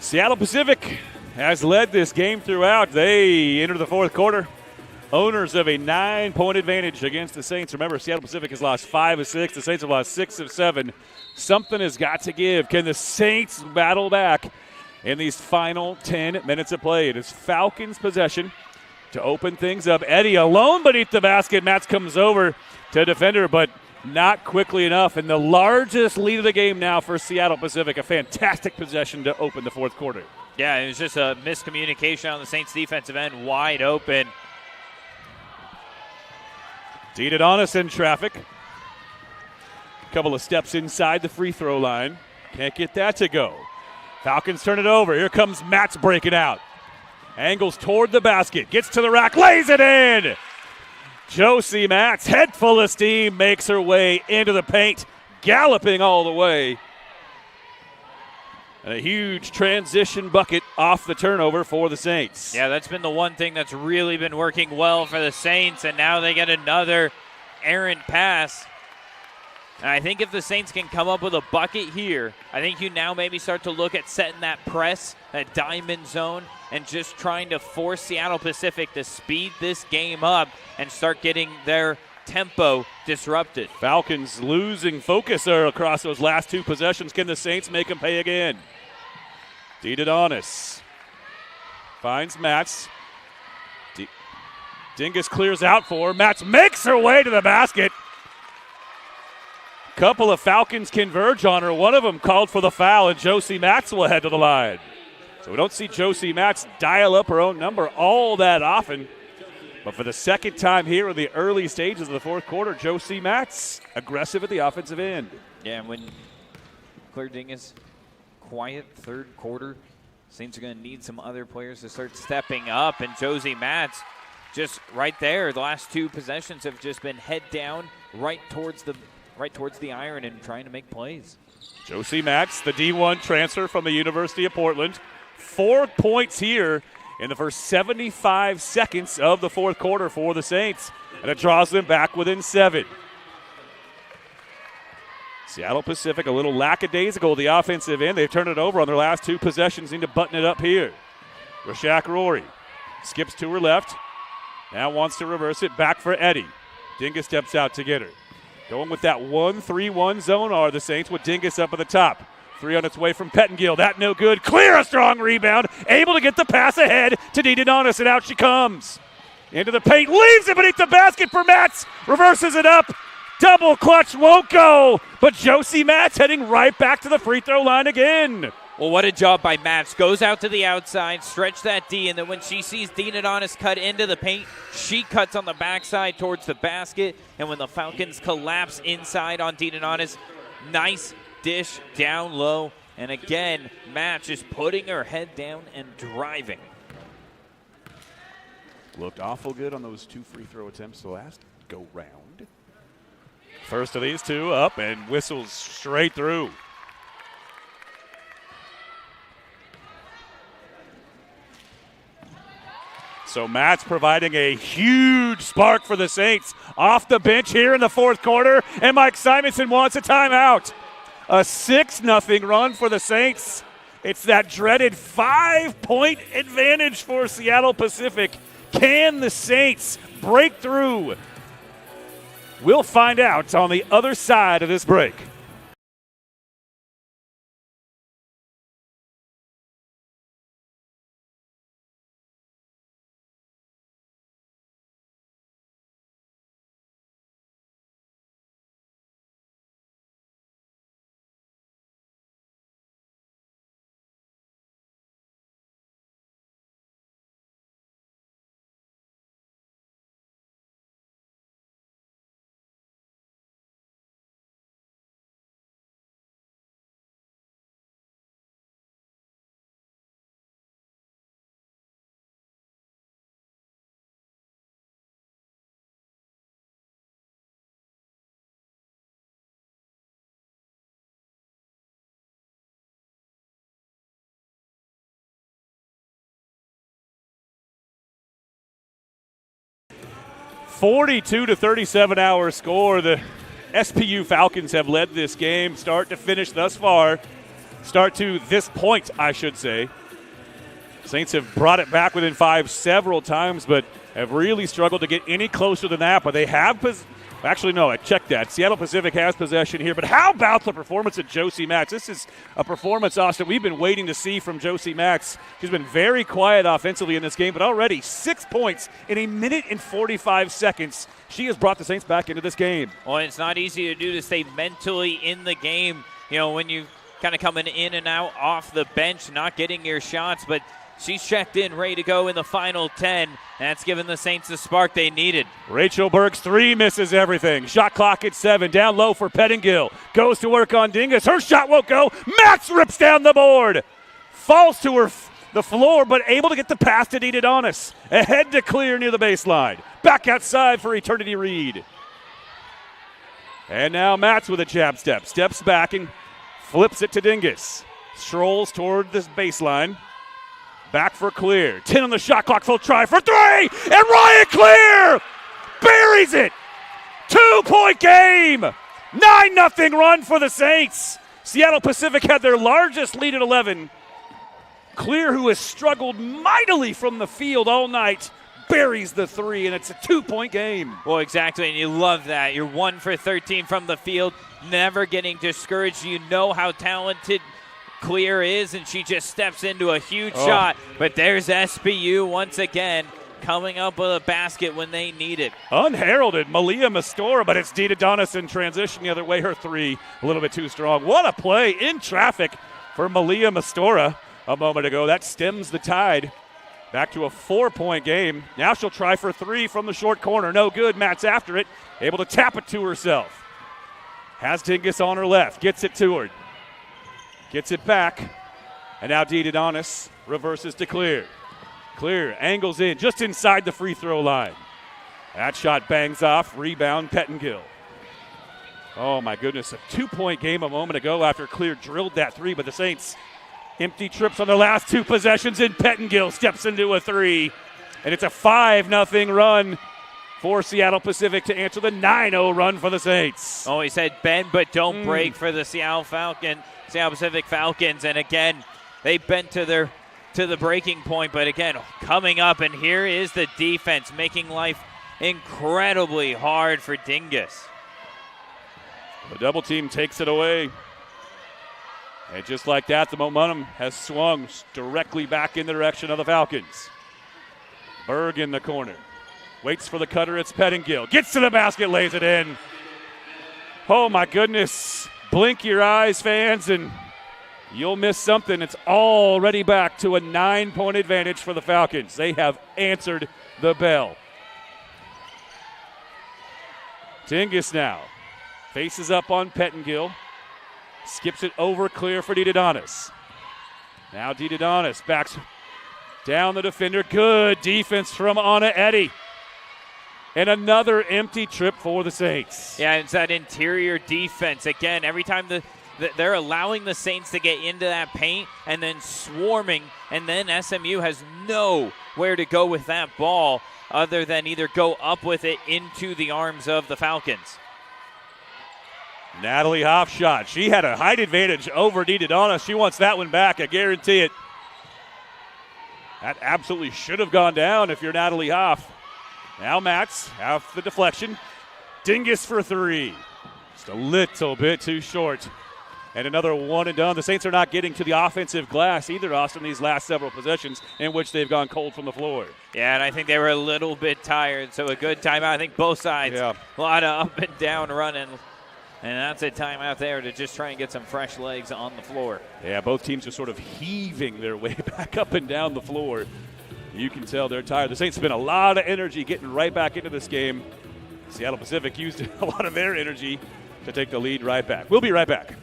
Seattle Pacific has led this game throughout. They enter the fourth quarter owners of a 9-point advantage against the Saints. Remember, Seattle Pacific has lost 5 of 6. The Saints have lost 6 of 7. Something has got to give. Can the Saints battle back in these final 10 minutes of play? It is Falcons' possession to open things up. Eddie alone beneath the basket. Matz comes over to defend her, but not quickly enough. And the largest lead of the game now for Seattle Pacific. A fantastic possession to open the fourth quarter. Yeah, it was just a miscommunication on the Saints defensive end, wide open. DeDonis in traffic. A couple of steps inside the free throw line. Can't get that to go. Falcons turn it over. Here comes Matz breaking out. Angles toward the basket. Gets to the rack. Lays it in. Josie Matz, head full of steam, makes her way into the paint. Galloping all the way. And a huge transition bucket off the turnover for the Saints. Yeah, that's been the one thing that's really been working well for the Saints, and now they get another errant pass. And I think if the Saints can come up with a bucket here, I think you now maybe start to look at setting that press, that diamond zone, and just trying to force Seattle Pacific to speed this game up and start getting their tempo disrupted. Falcons losing focus across those last two possessions. Can the Saints make them pay again? DeDonis finds Matz. Dingus clears out for her. Matz makes her way to the basket. Couple of Falcons converge on her. One of them called for the foul, and Josie Matz will head to the line. So we don't see Josie Matz dial up her own number all that often. But for the second time here in the early stages of the fourth quarter, Josie Matz aggressive at the offensive end. Yeah, and when Claire Dingus quiet third quarter, Saints are going to need some other players to start stepping up. And Josie Matz just right there. The last two possessions have just been head down right towards the iron and trying to make plays. Josie Matz, the D1 transfer from the University of Portland. 4 points here in the first 75 seconds of the fourth quarter for the Saints. And it draws them back within 7. Seattle Pacific a little lackadaisical at the offensive end. They've turned it over on their last two possessions. Need to button it up here. Rashak Rory skips to her left. Now wants to reverse it back for Eddie. Dingus steps out to get her. Going with that 1-3-1 zone are the Saints with Dingus up at the top. 3 on its way from Pettengill. That no good. Clear, a strong rebound. Able to get the pass ahead to DeDonis, and out she comes. Into the paint. Leaves it beneath the basket for Matz. Reverses it up. Double clutch won't go. But Josie Matz heading right back to the free throw line again. Well, what a job by Matz. Goes out to the outside, stretch that D, and then when she sees DeDonis cut into the paint, she cuts on the backside towards the basket. And when the Falcons collapse inside on DeDonis, nice dish down low. And again, Matz just putting her head down and driving. Looked awful good on those 2 free throw attempts the last go round. First of these two up and whistles straight through. So Matz providing a huge spark for the Saints off the bench here in the fourth quarter, and Mike Simonson wants a timeout. A 6-0 run for the Saints. It's that dreaded 5-point advantage for Seattle Pacific. Can the Saints break through? We'll find out on the other side of this break. (42-37) score. The SPU Falcons have led this game start to finish thus far. Start to this point, I should say. Saints have brought it back within 5 several times, but have really struggled to get any closer than that. But they have actually, no, I checked that. Seattle Pacific has possession here. But how about the performance of Josie Matz? This is a performance, Austin, we've been waiting to see from Josie Matz. She's been very quiet offensively in this game, but already 6 points in 1 minute and 45 seconds. She has brought the Saints back into this game. Well, it's not easy to do to stay mentally in the game, when you kind of coming in and out off the bench, not getting your shots, but she's checked in, ready to go in the final 10. That's given the Saints the spark they needed. Rachel Burke's 3 misses everything. Shot clock at 7. Down low for Pettengill. Goes to work on Dingus. Her shot won't go. Matz rips down the board. Falls to her the floor, but able to get the pass to Adonis. Ahead to Clear near the baseline. Back outside for Eternity Reed. And now Matz with a jab step. Steps back and flips it to Dingus. Strolls toward this baseline. Back for Clear. 10 on the shot clock. Full try for 3. And Ryan Clear buries it. 2-point game. 9-0 run for the Saints. Seattle Pacific had their largest lead at 11. Clear, who has struggled mightily from the field all night, buries the 3, and it's a 2-point game. Well, exactly, and you love that. You're 1 for 13 from the field, never getting discouraged. You know how talented Clear is, and she just steps into a huge shot. But there's SPU once again coming up with a basket when they need it. Unheralded, Malia Mastora, but it's Dita Donis in transition the other way. Her 3 a little bit too strong. What a play in traffic for Malia Mastora a moment ago. That stems the tide. Back to a 4-point game. Now she'll try for 3 from the short corner. No good. Matt's after it. Able to tap it to herself. Has Dingus on her left. Gets it to her. Gets it back. And now Dita Donis reverses to Clear. Clear angles in just inside the free throw line. That shot bangs off. Rebound, Pettengill. Oh, my goodness. A 2-point game a moment ago after Clear drilled that 3, but the Saints empty trips on their last 2 possessions, and Pettengill steps into a 3. And it's a 5-0 run for Seattle Pacific to answer the 9-0 run for the Saints. Oh, he said bend but don't break for the Seattle Pacific Falcons. And again, they bent to the breaking point, but again, coming up, and here is the defense making life incredibly hard for Dingus. The double team takes it away. And just like that, the momentum has swung directly back in the direction of the Falcons. Berg in the corner. Waits for the cutter. It's Pettengill. Gets to the basket, lays it in. Oh, my goodness. Blink your eyes, fans, and you'll miss something. It's already back to a 9-point advantage for the Falcons. They have answered the bell. Dingus now faces up on Pettengill. Skips it over Clear for Dita Donis. Now Dita Donis backs down the defender. Good defense from Anna Eddy. And another empty trip for the Saints. Yeah, it's that interior defense. Again, every time they're allowing the Saints to get into that paint and then swarming, and then SMU has nowhere to go with that ball other than either go up with it into the arms of the Falcons. Natalie Hoff shot. She had a height advantage over Dita Donis. She wants that one back, I guarantee it. That absolutely should have gone down if you're Natalie Hoff. Now Matz, off the deflection. Dingus for 3. Just a little bit too short. And another one and done. The Saints are not getting to the offensive glass either, Austin, these last several possessions in which they've gone cold from the floor. Yeah, and I think they were a little bit tired, so a good timeout. I think both sides, a lot of up and down running. And that's a timeout there to just try and get some fresh legs on the floor. Yeah, both teams are sort of heaving their way back up and down the floor. You can tell they're tired. The Saints spent a lot of energy getting right back into this game. Seattle Pacific used a lot of their energy to take the lead right back. We'll be right back.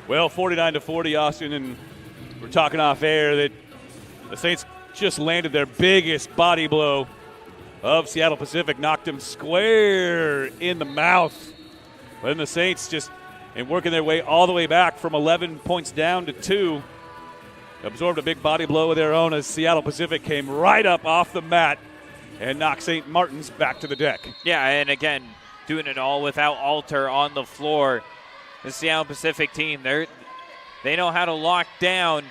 Well, 49-40, Austin, and we're talking off air that the Saints just landed their biggest body blow of Seattle Pacific, knocked them square in the mouth. But then the Saints just, in working their way all the way back from 11 points down to 2, absorbed a big body blow of their own as Seattle Pacific came right up off the mat and knocked St. Martin's back to the deck. Yeah, and again, doing it all without Alter on the floor. The Seattle Pacific team, they know how to lock down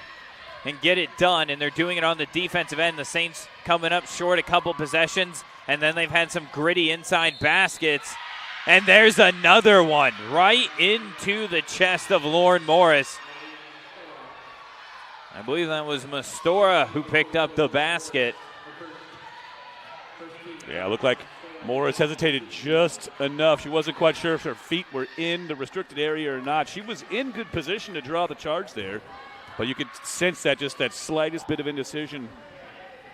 and get it done, and they're doing it on the defensive end. The Saints coming up short a couple possessions, and then they've had some gritty inside baskets. And there's another one right into the chest of Lauren Morris. I believe that was Mastora who picked up the basket. Yeah, it looked like Morris hesitated just enough. She wasn't quite sure if her feet were in the restricted area or not. She was in good position to draw the charge there, but you could sense that just that slightest bit of indecision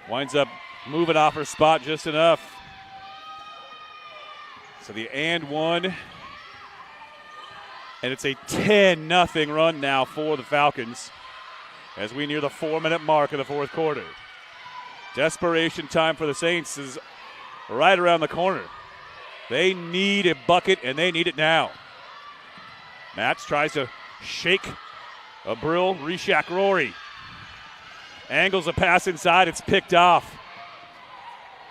winds up moving off her spot just enough. So the and one, and it's a 10-0 run now for the Falcons as we near the 4-minute mark of the fourth quarter. Desperation time for the Saints is right around the corner. They need a bucket, and they need it now. Matz tries to shake a Brill, Reshak Rory. Angles a pass inside, it's picked off.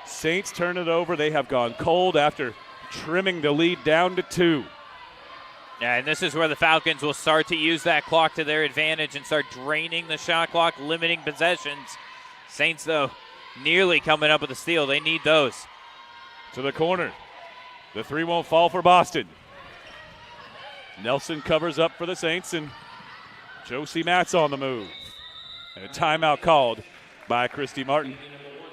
Saints turn it over. They have gone cold after trimming the lead down to 2. Yeah, and this is where the Falcons will start to use that clock to their advantage and start draining the shot clock, limiting possessions. Saints, though, nearly coming up with a steal. They need those. To the corner. The three won't fall for Boston. Nelson covers up for the Saints, and Josie Matz on the move. And a timeout called by Christy Martin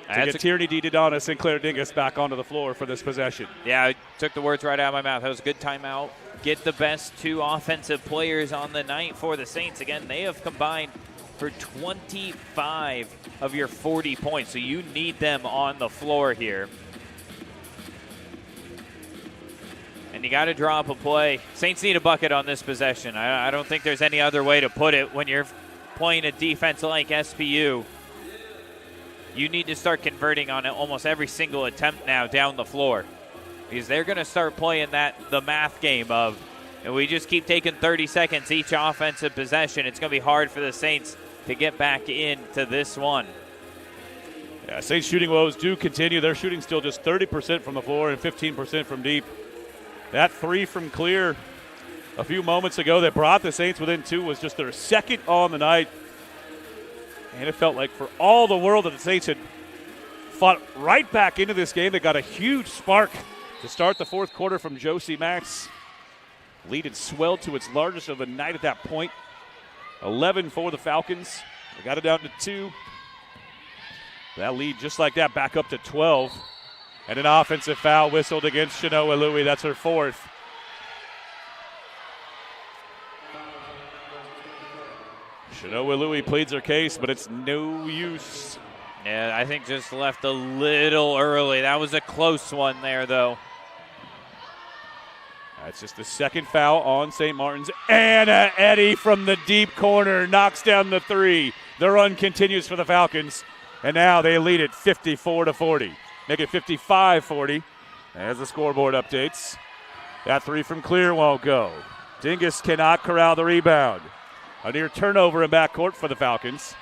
to get Tierney DiDonna Sinclair Dingus back onto the floor for this possession. Yeah, I took the words right out of my mouth. That was a good timeout. Get the best two offensive players on the night for the Saints. Again, they have combined for 25 of your 40 points, so you need them on the floor here. And you got to draw up a play. Saints need a bucket on this possession. I don't think there's any other way to put it when you're playing a defense like SPU. You need to start converting on almost every single attempt now down the floor, because they're going to start playing the math game of, and we just keep taking 30 seconds each offensive possession. It's going to be hard for the Saints to get back into this one. Yeah, Saints shooting woes do continue. They're shooting still just 30% from the floor and 15% from deep. That three from clear a few moments ago that brought the Saints within 2 was just their second on the night. And it felt like for all the world that the Saints had fought right back into this game. They got a huge spark to start the fourth quarter from Josie Matz. Lead had swelled to its largest of the night at that point. 11 for the Falcons. They got it down to 2. That lead just like that back up to 12. And an offensive foul whistled against Shanoa Louie. That's her 4th. Shanoa Louie pleads her case, but it's no use. Yeah, I think just left a little early. That was a close one there, though. That's just the second foul on St. Martin's. Anna Eddy from the deep corner knocks down the 3. The run continues for the Falcons, and now they lead it 54-40. Make it 55-40 as the scoreboard updates. That 3 from clear won't go. Dingus cannot corral the rebound. A near turnover in backcourt for the Falcons.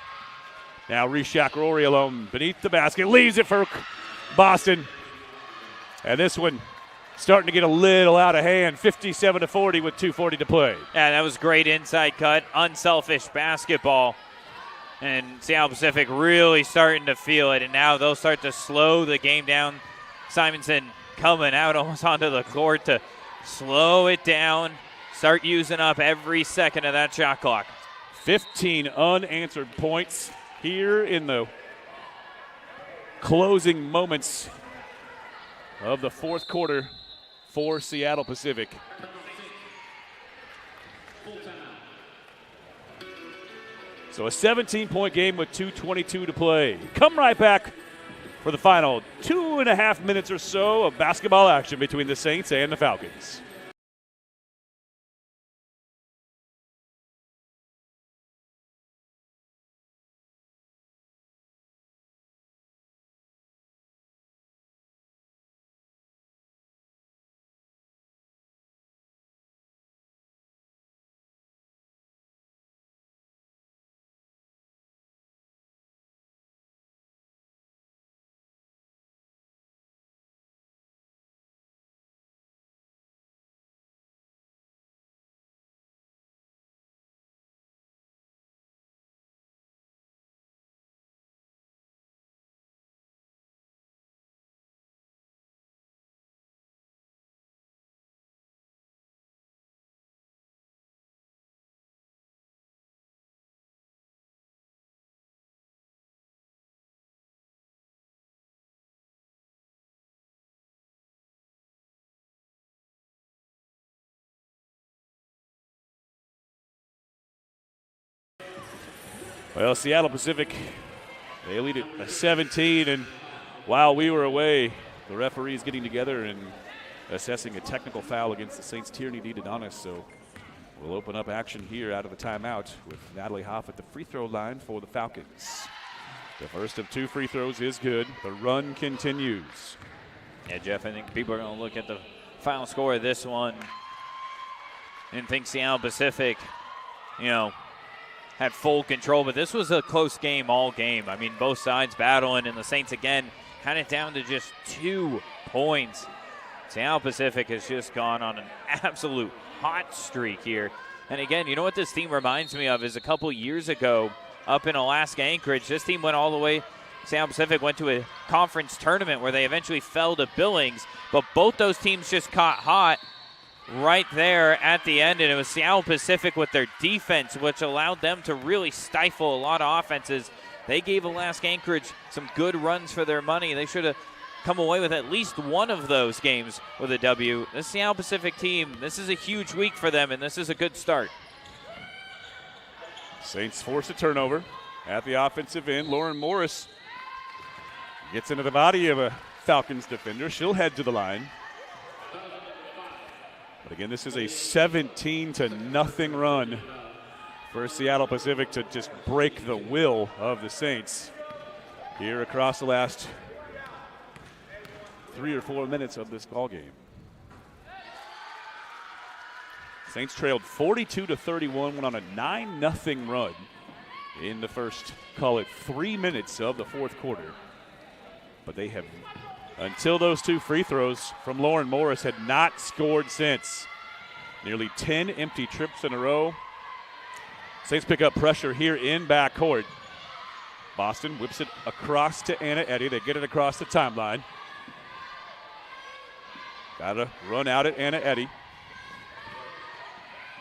Now Reshak Rory alone beneath the basket. Leaves it for Boston. And this one starting to get a little out of hand. 57-40 with 2:40 to play. Yeah, that was great inside cut. Unselfish basketball. And Seattle Pacific really starting to feel it. And now they'll start to slow the game down. Simonson coming out almost onto the court to slow it down. Start using up every second of that shot clock. 15 unanswered points here in the closing moments of the fourth quarter for Seattle Pacific. So a 17-point game with 2:22 to play. Come right back for the final 2.5 minutes or so of basketball action between the Saints and the Falcons. Well, Seattle Pacific, they lead it 17, and while we were away, the referees getting together and assessing a technical foul against the Saints. Tierney needed on us, so we'll open up action here out of the timeout with Natalie Hoff at the free throw line for the Falcons. The first of 2 free throws is good. The run continues. Yeah, Jeff, I think people are going to look at the final score of this one and think Seattle Pacific, had full control. But this was a close game all game. I mean, both sides battling, and the Saints, again, had it down to just 2 points. Seattle Pacific has just gone on an absolute hot streak here. And again, you know what this team reminds me of is a couple years ago up in Alaska Anchorage, this team went all the way. Seattle Pacific went to a conference tournament where they eventually fell to Billings, but both those teams just caught hot right there at the end, and it was Seattle Pacific with their defense, which allowed them to really stifle a lot of offenses. They gave Alaska Anchorage some good runs for their money. They should have come away with at least one of those games with a W. This Seattle Pacific team, this is a huge week for them, and this is a good start. Saints force a turnover at the offensive end. Lauren Morris gets into the body of a Falcons defender. She'll head to the line. But again, this is a 17-0 run for Seattle Pacific to just break the will of the Saints here across the last 3 or 4 minutes of this ball game. Saints trailed 42-31, went on a 9-0 run in the first, call it 3 minutes of the fourth quarter. But they have, until those 2 free throws from Lauren Morris, had not scored since. Nearly 10 empty trips in a row. Saints pick up pressure here in backcourt. Boston whips it across to Anna Eddy. They get it across the timeline. Got to run out at Anna Eddy.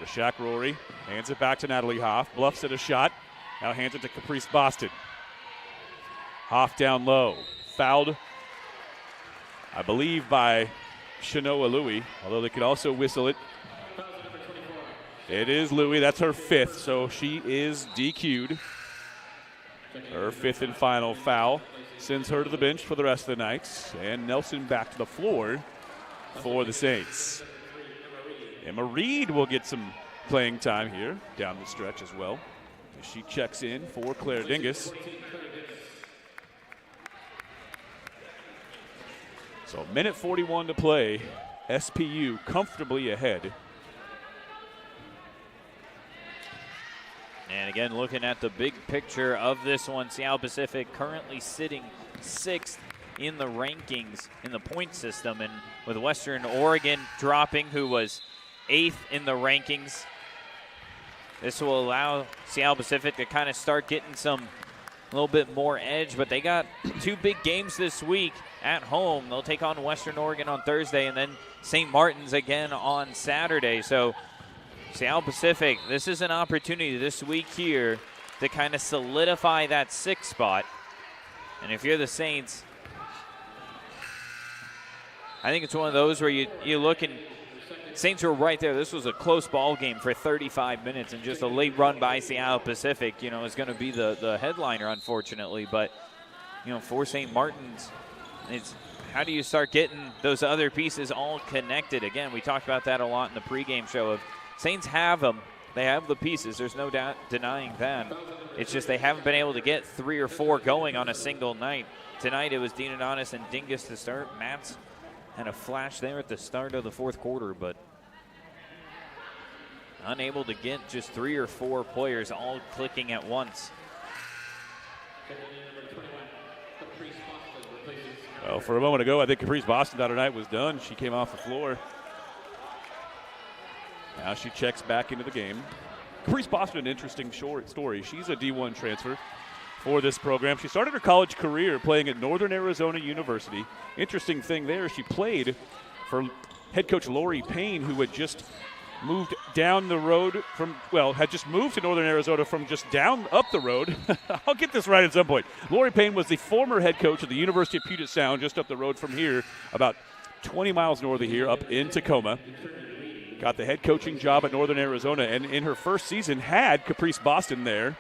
Rashak Rory hands it back to Natalie Hoff. Bluffs at a shot. Now hands it to Caprice Boston. Hoff down low. Fouled, I believe, by Shanoa Louie, although they could also whistle it. It is Louie. That's her 5th, so she is DQ'd. Her 5th and final foul sends her to the bench for the rest of the night. And Nelson back to the floor for the Saints. Emma Reed will get some playing time here down the stretch as well, as she checks in for Claire Dingus. So minute 41 to play. SPU comfortably ahead. And again, looking at the big picture of this one, Seattle Pacific currently sitting 6th in the rankings in the point system, and with Western Oregon dropping, who was 8th in the rankings. This will allow Seattle Pacific to kind of start getting a little bit more edge, but they got 2 big games this week at home. They'll take on Western Oregon on Thursday and then St. Martin's again on Saturday. So Seattle Pacific, this is an opportunity this week here to kind of solidify that 6th spot. And if you're the Saints, I think it's one of those where you look and Saints were right there. This was a close ball game for 35 minutes, and just a late run by Seattle Pacific, is going to be the headliner, unfortunately. But, for St. Martin's, it's how do you start getting those other pieces all connected? Again, we talked about that a lot in the pregame show. Of Saints have them. They have the pieces. There's no doubt denying that. It's just they haven't been able to get 3 or 4 going on a single night. Tonight it was Dean Adonis and Dingus to start. Matz had a flash there at the start of the fourth quarter, but unable to get just 3 or 4 players all clicking at once. Well, for a moment ago, I think Caprice Boston thought her night was done. She came off the floor. Now she checks back into the game. Caprice Boston, an interesting short story. She's a D1 transfer for this program. She started her college career playing at Northern Arizona University. Interesting thing there, she played for head coach Lori Payne, who had just moved down the road had just moved to Northern Arizona from just down up the road. I'll get this right at some point. Lori Payne was the former head coach of the University of Puget Sound, just up the road from here, about 20 miles north of here, up in Tacoma. Got the head coaching job at Northern Arizona, and in her first season had Caprice Boston there.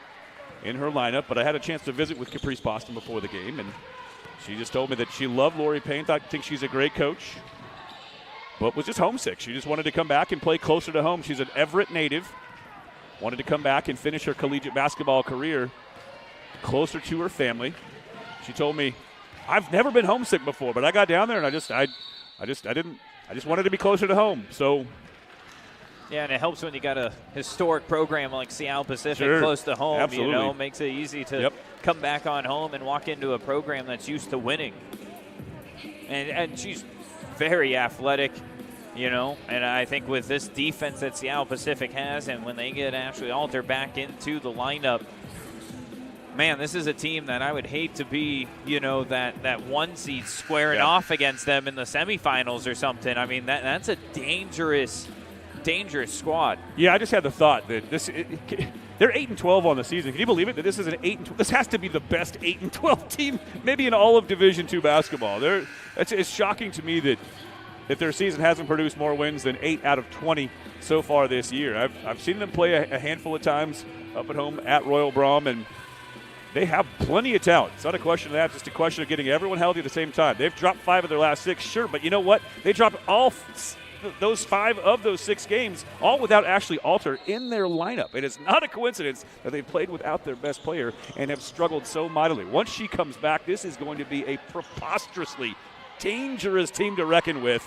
in her lineup, but I had a chance to visit with Caprice Boston before the game, and she just told me that she loved Lori Payne, thinks she's a great coach, but was just homesick. She just wanted to come back and play closer to home. She's an Everett native, wanted to come back and finish her collegiate basketball career closer to her family. She told me, I've never been homesick before, but I got down there and I just wanted to be closer to home. So yeah, and it helps when you got a historic program like Seattle Pacific close to home. Absolutely. Makes it easy to come back on home and walk into a program that's used to winning. And she's very athletic, and I think with this defense that Seattle Pacific has, and when they get Ashley Alter back into the lineup, man, this is a team that I would hate to be, that one seed squaring off against them in the semifinals or something. I mean, that's a dangerous squad. Yeah, I just had the thought that they're 8-12 on the season. Can you believe it? That this is an 8-12. This has to be the best 8-12 team, maybe in all of Division II basketball. It's shocking to me that their season hasn't produced more wins than 8 out of 20 so far this year. I've seen them play a handful of times up at home at Royal Brom, and they have plenty of talent. It's not a question of that, just a question of getting everyone healthy at the same time. They've dropped 5 of their last 6, sure, but you know what? They dropped all those 5 of those 6 games, all without Ashley Alter in their lineup. It is not a coincidence that they've played without their best player and have struggled so mightily. Once she comes back, this is going to be a preposterously dangerous team to reckon with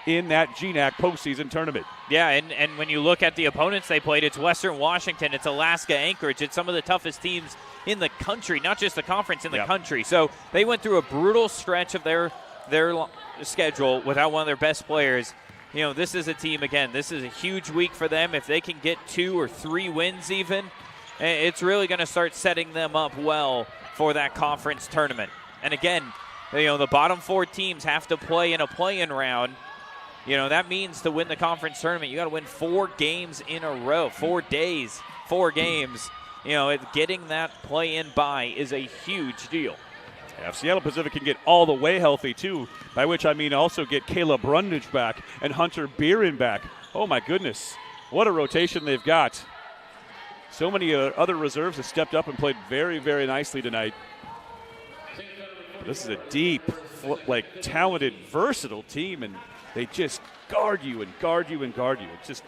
in that GNAC postseason tournament. Yeah, and when you look at the opponents they played, it's Western Washington, it's Alaska Anchorage, it's some of the toughest teams in the country, not just the conference, in the country. So they went through a brutal stretch of their schedule without one of their best players. This is a team, again, this is a huge week for them. If they can get 2 or 3 wins even, it's really going to start setting them up well for that conference tournament. And again, the bottom 4 teams have to play in a play-in round. That means to win the conference tournament, you got to win 4 games in a row, 4 days, 4 games. Getting that play-in bye is a huge deal. Yeah, if Seattle Pacific can get all the way healthy, too, by which I mean also get Kayla Brundage back and Hunter Beerin back. Oh, my goodness. What a rotation they've got. So many other reserves have stepped up and played very, very nicely tonight. This is a deep, talented, versatile team, and they just guard you and guard you and guard you. It's just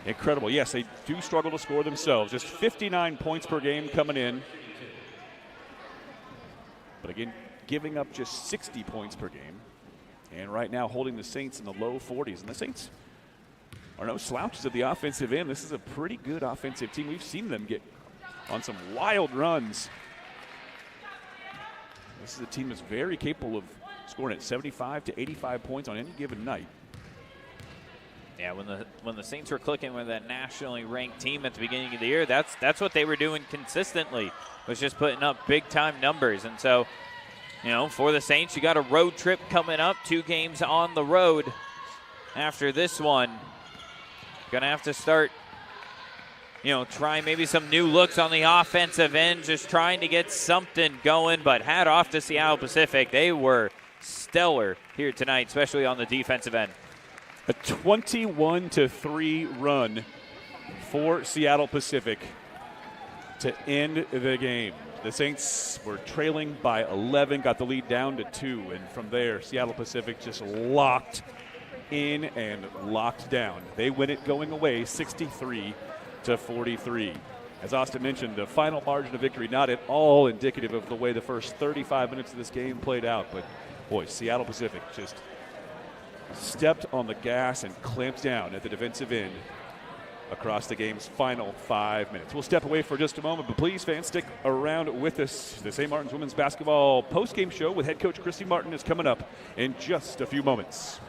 incredible. Yes, they do struggle to score themselves. Just 59 points per game coming in. But again, giving up just 60 points per game. And right now holding the Saints in the low 40s. And the Saints are no slouches at the offensive end. This is a pretty good offensive team. We've seen them get on some wild runs. This is a team that's very capable of scoring at 75 to 85 points on any given night. Yeah, when the Saints were clicking with that nationally ranked team at the beginning of the year, that's what they were doing consistently, was just putting up big-time numbers. And so, for the Saints, you got a road trip coming up, 2 games on the road after this one. Going to have to start, trying maybe some new looks on the offensive end, just trying to get something going. But hat off to Seattle Pacific. They were stellar here tonight, especially on the defensive end. A 21-3 run for Seattle Pacific to end the game. The Saints were trailing by 11, got the lead down to 2, and from there, Seattle Pacific just locked in and locked down. They win it going away 63-43. As Austin mentioned, the final margin of victory not at all indicative of the way the first 35 minutes of this game played out, but boy, Seattle Pacific just stepped on the gas and clamped down at the defensive end across the game's final 5 minutes. We'll step away for just a moment, but please, fans, stick around with us. The St. Martin's Women's Basketball post-game show with head coach Christy Martin is coming up in just a few moments.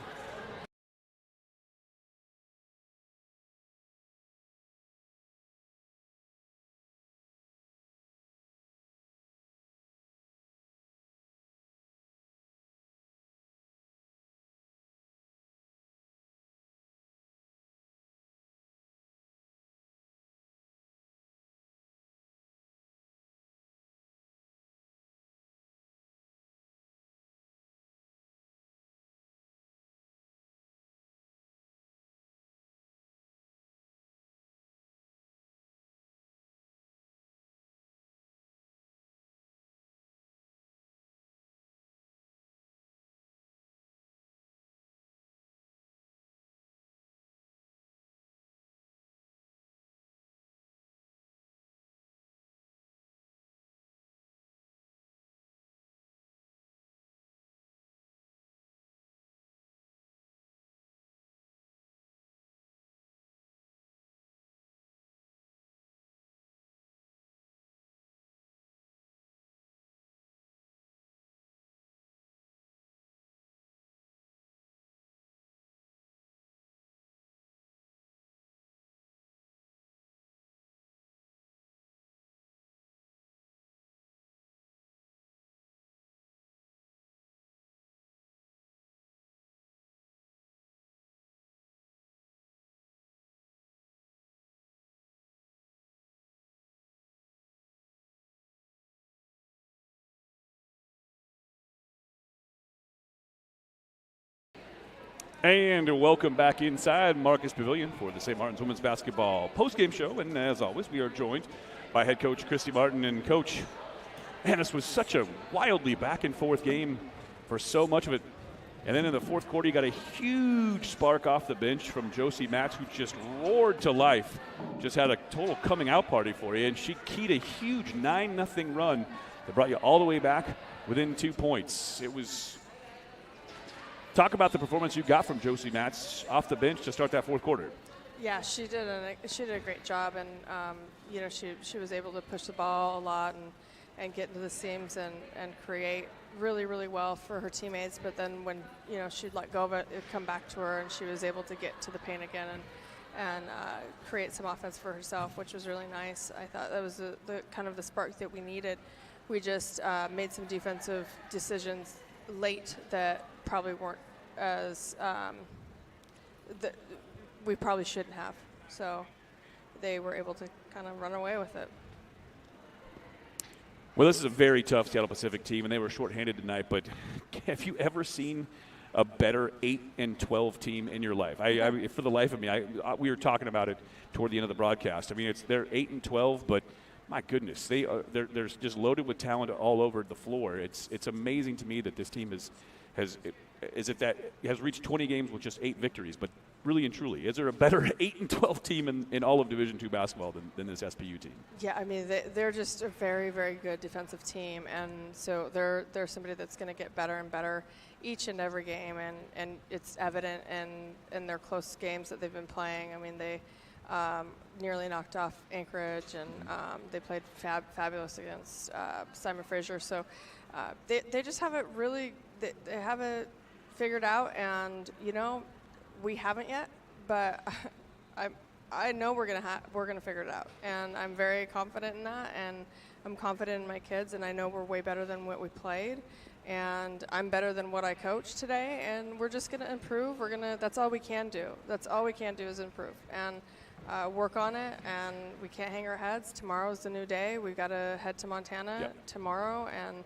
And welcome back inside Marcus Pavilion for the St. Martin's Women's Basketball postgame show. And as always, we are joined by head coach Christy Martin. And coach, man, this was such a wildly back and forth game for so much of it. And then in the fourth quarter, you got a huge spark off the bench from Josie Matz, who just roared to life. Just had a total coming out party for you. And she keyed a huge 9-0 run that brought you all the way back within 2 points. It was... Talk about the performance you got from Josie Matz off the bench to start that fourth quarter. Yeah, she did a great job, and she was able to push the ball a lot and get into the seams and create really, really well for her teammates. But then when she'd let go of it, it'd come back to her, and she was able to get to the paint again and create some offense for herself, which was really nice. I thought that was the kind of the spark that we needed. We just made some defensive decisions late that probably weren't as that we probably shouldn't have. So they were able to kind of run away with it. Well, this is a very tough Seattle Pacific team, and they were shorthanded tonight. But have you ever seen a better 8-12 team in your life? I for the life of me, we were talking about it toward the end of the broadcast. I mean, they're 8-12, but my goodness, they're just loaded with talent all over the floor. It's amazing to me that this team has reached 20 games with just 8 victories. But really and truly, is there a better 8-12 team in all of Division II basketball than this SPU team? Yeah, I mean they're just a very, very good defensive team, and so they're somebody that's going to get better and better each and every game, and it's evident in their close games that they've been playing. I mean they nearly knocked off Anchorage, and they played fabulous against Simon Fraser. So they just have it really, they have it figured out, and we haven't yet, but I know we're gonna figure it out, and I'm very confident in that, and I'm confident in my kids, and I know we're way better than what we played, and I'm better than what I coached today, and we're just gonna improve. That's all we can do. That's all we can do is improve and work on it, and we can't hang our heads. Tomorrow's the new day. We've got to head to Montana tomorrow and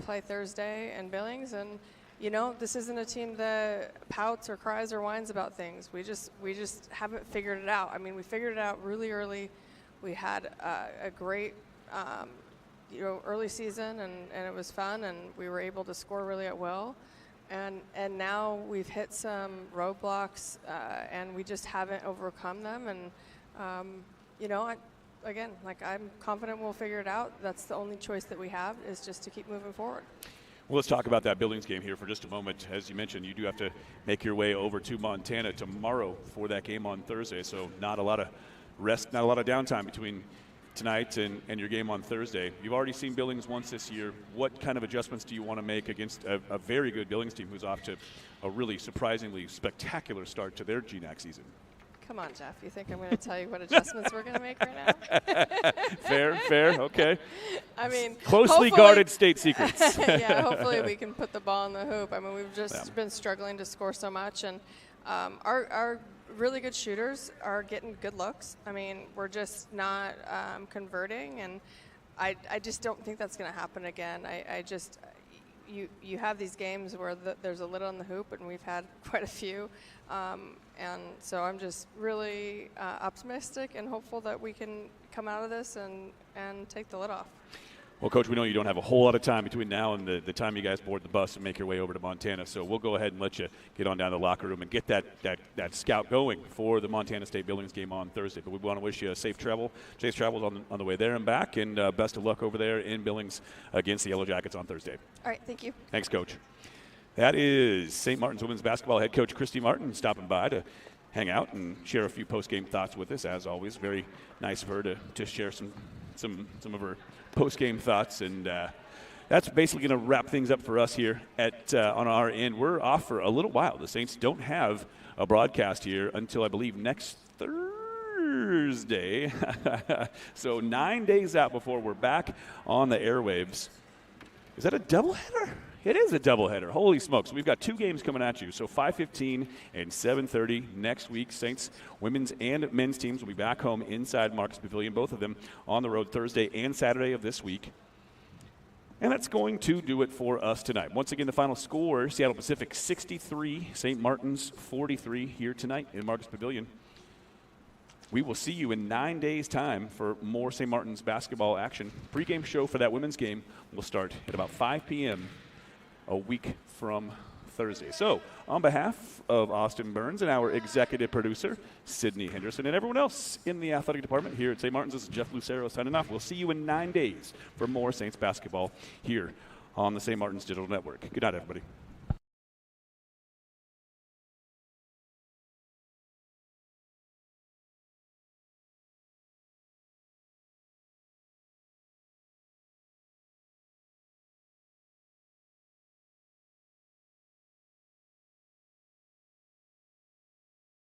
play Thursday in Billings, and this isn't a team that pouts or cries or whines about things. We just haven't figured it out. I mean, we figured it out really early. We had a great, early season, and it was fun, and we were able to score really at will. And now we've hit some roadblocks, and we just haven't overcome them. And, I'm confident we'll figure it out. That's the only choice that we have, is just to keep moving forward. Well, let's talk about that Billings game here for just a moment. As you mentioned, you do have to make your way over to Montana tomorrow for that game on Thursday, so not a lot of rest, not a lot of downtime between tonight and your game on Thursday. You've already seen Billings once this year. What kind of adjustments do you want to make against a very good Billings team who's off to a really surprisingly spectacular start to their GNAC season? Come on, Jeff. You think I'm going to tell you what adjustments we're going to make right now? Fair, okay. I mean, closely guarded state secrets. Yeah, hopefully we can put the ball in the hoop. I mean, we've just been struggling to score so much, and our really good shooters are getting good looks. I mean, we're just not converting, and I just don't think that's going to happen again. You have these games where there's a lid on the hoop, and we've had quite a few. And so I'm just really optimistic and hopeful that we can come out of this and take the lid off. Well, Coach, we know you don't have a whole lot of time between now and the time you guys board the bus and make your way over to Montana, so we'll go ahead and let you get on down to the locker room and get that scout going for the Montana State Billings game on Thursday. But we want to wish you a safe travels on the way there and back, and best of luck over there in Billings against the Yellow Jackets on Thursday. All right, thank you. Thanks, Coach. That is St. Martin's women's basketball head coach Christy Martin stopping by to hang out and share a few post-game thoughts with us. As always, very nice of her to share some of her post-game thoughts, and that's basically going to wrap things up for us here on our end. We're off for a little while. The Saints don't have a broadcast here until, I believe, next Thursday. So 9 days out before we're back on the airwaves. Is that a doubleheader? It is a doubleheader. Holy smokes. We've got 2 games coming at you. So 5:15 and 7:30 next week. Saints women's and men's teams will be back home inside Marcus Pavilion, both of them on the road Thursday and Saturday of this week. And that's going to do it for us tonight. Once again, the final score, Seattle Pacific 63, St. Martin's 43 here tonight in Marcus Pavilion. We will see you in 9 days' time for more St. Martin's basketball action. Pre-game show for that women's game will start at about 5 p.m. a week from Thursday. So, on behalf of Austin Burns and our executive producer, Sydney Henderson, and everyone else in the athletic department here at St. Martin's, this is Jeff Lucero signing off. We'll see you in 9 days for more Saints basketball here on the St. Martin's Digital Network. Good night, everybody.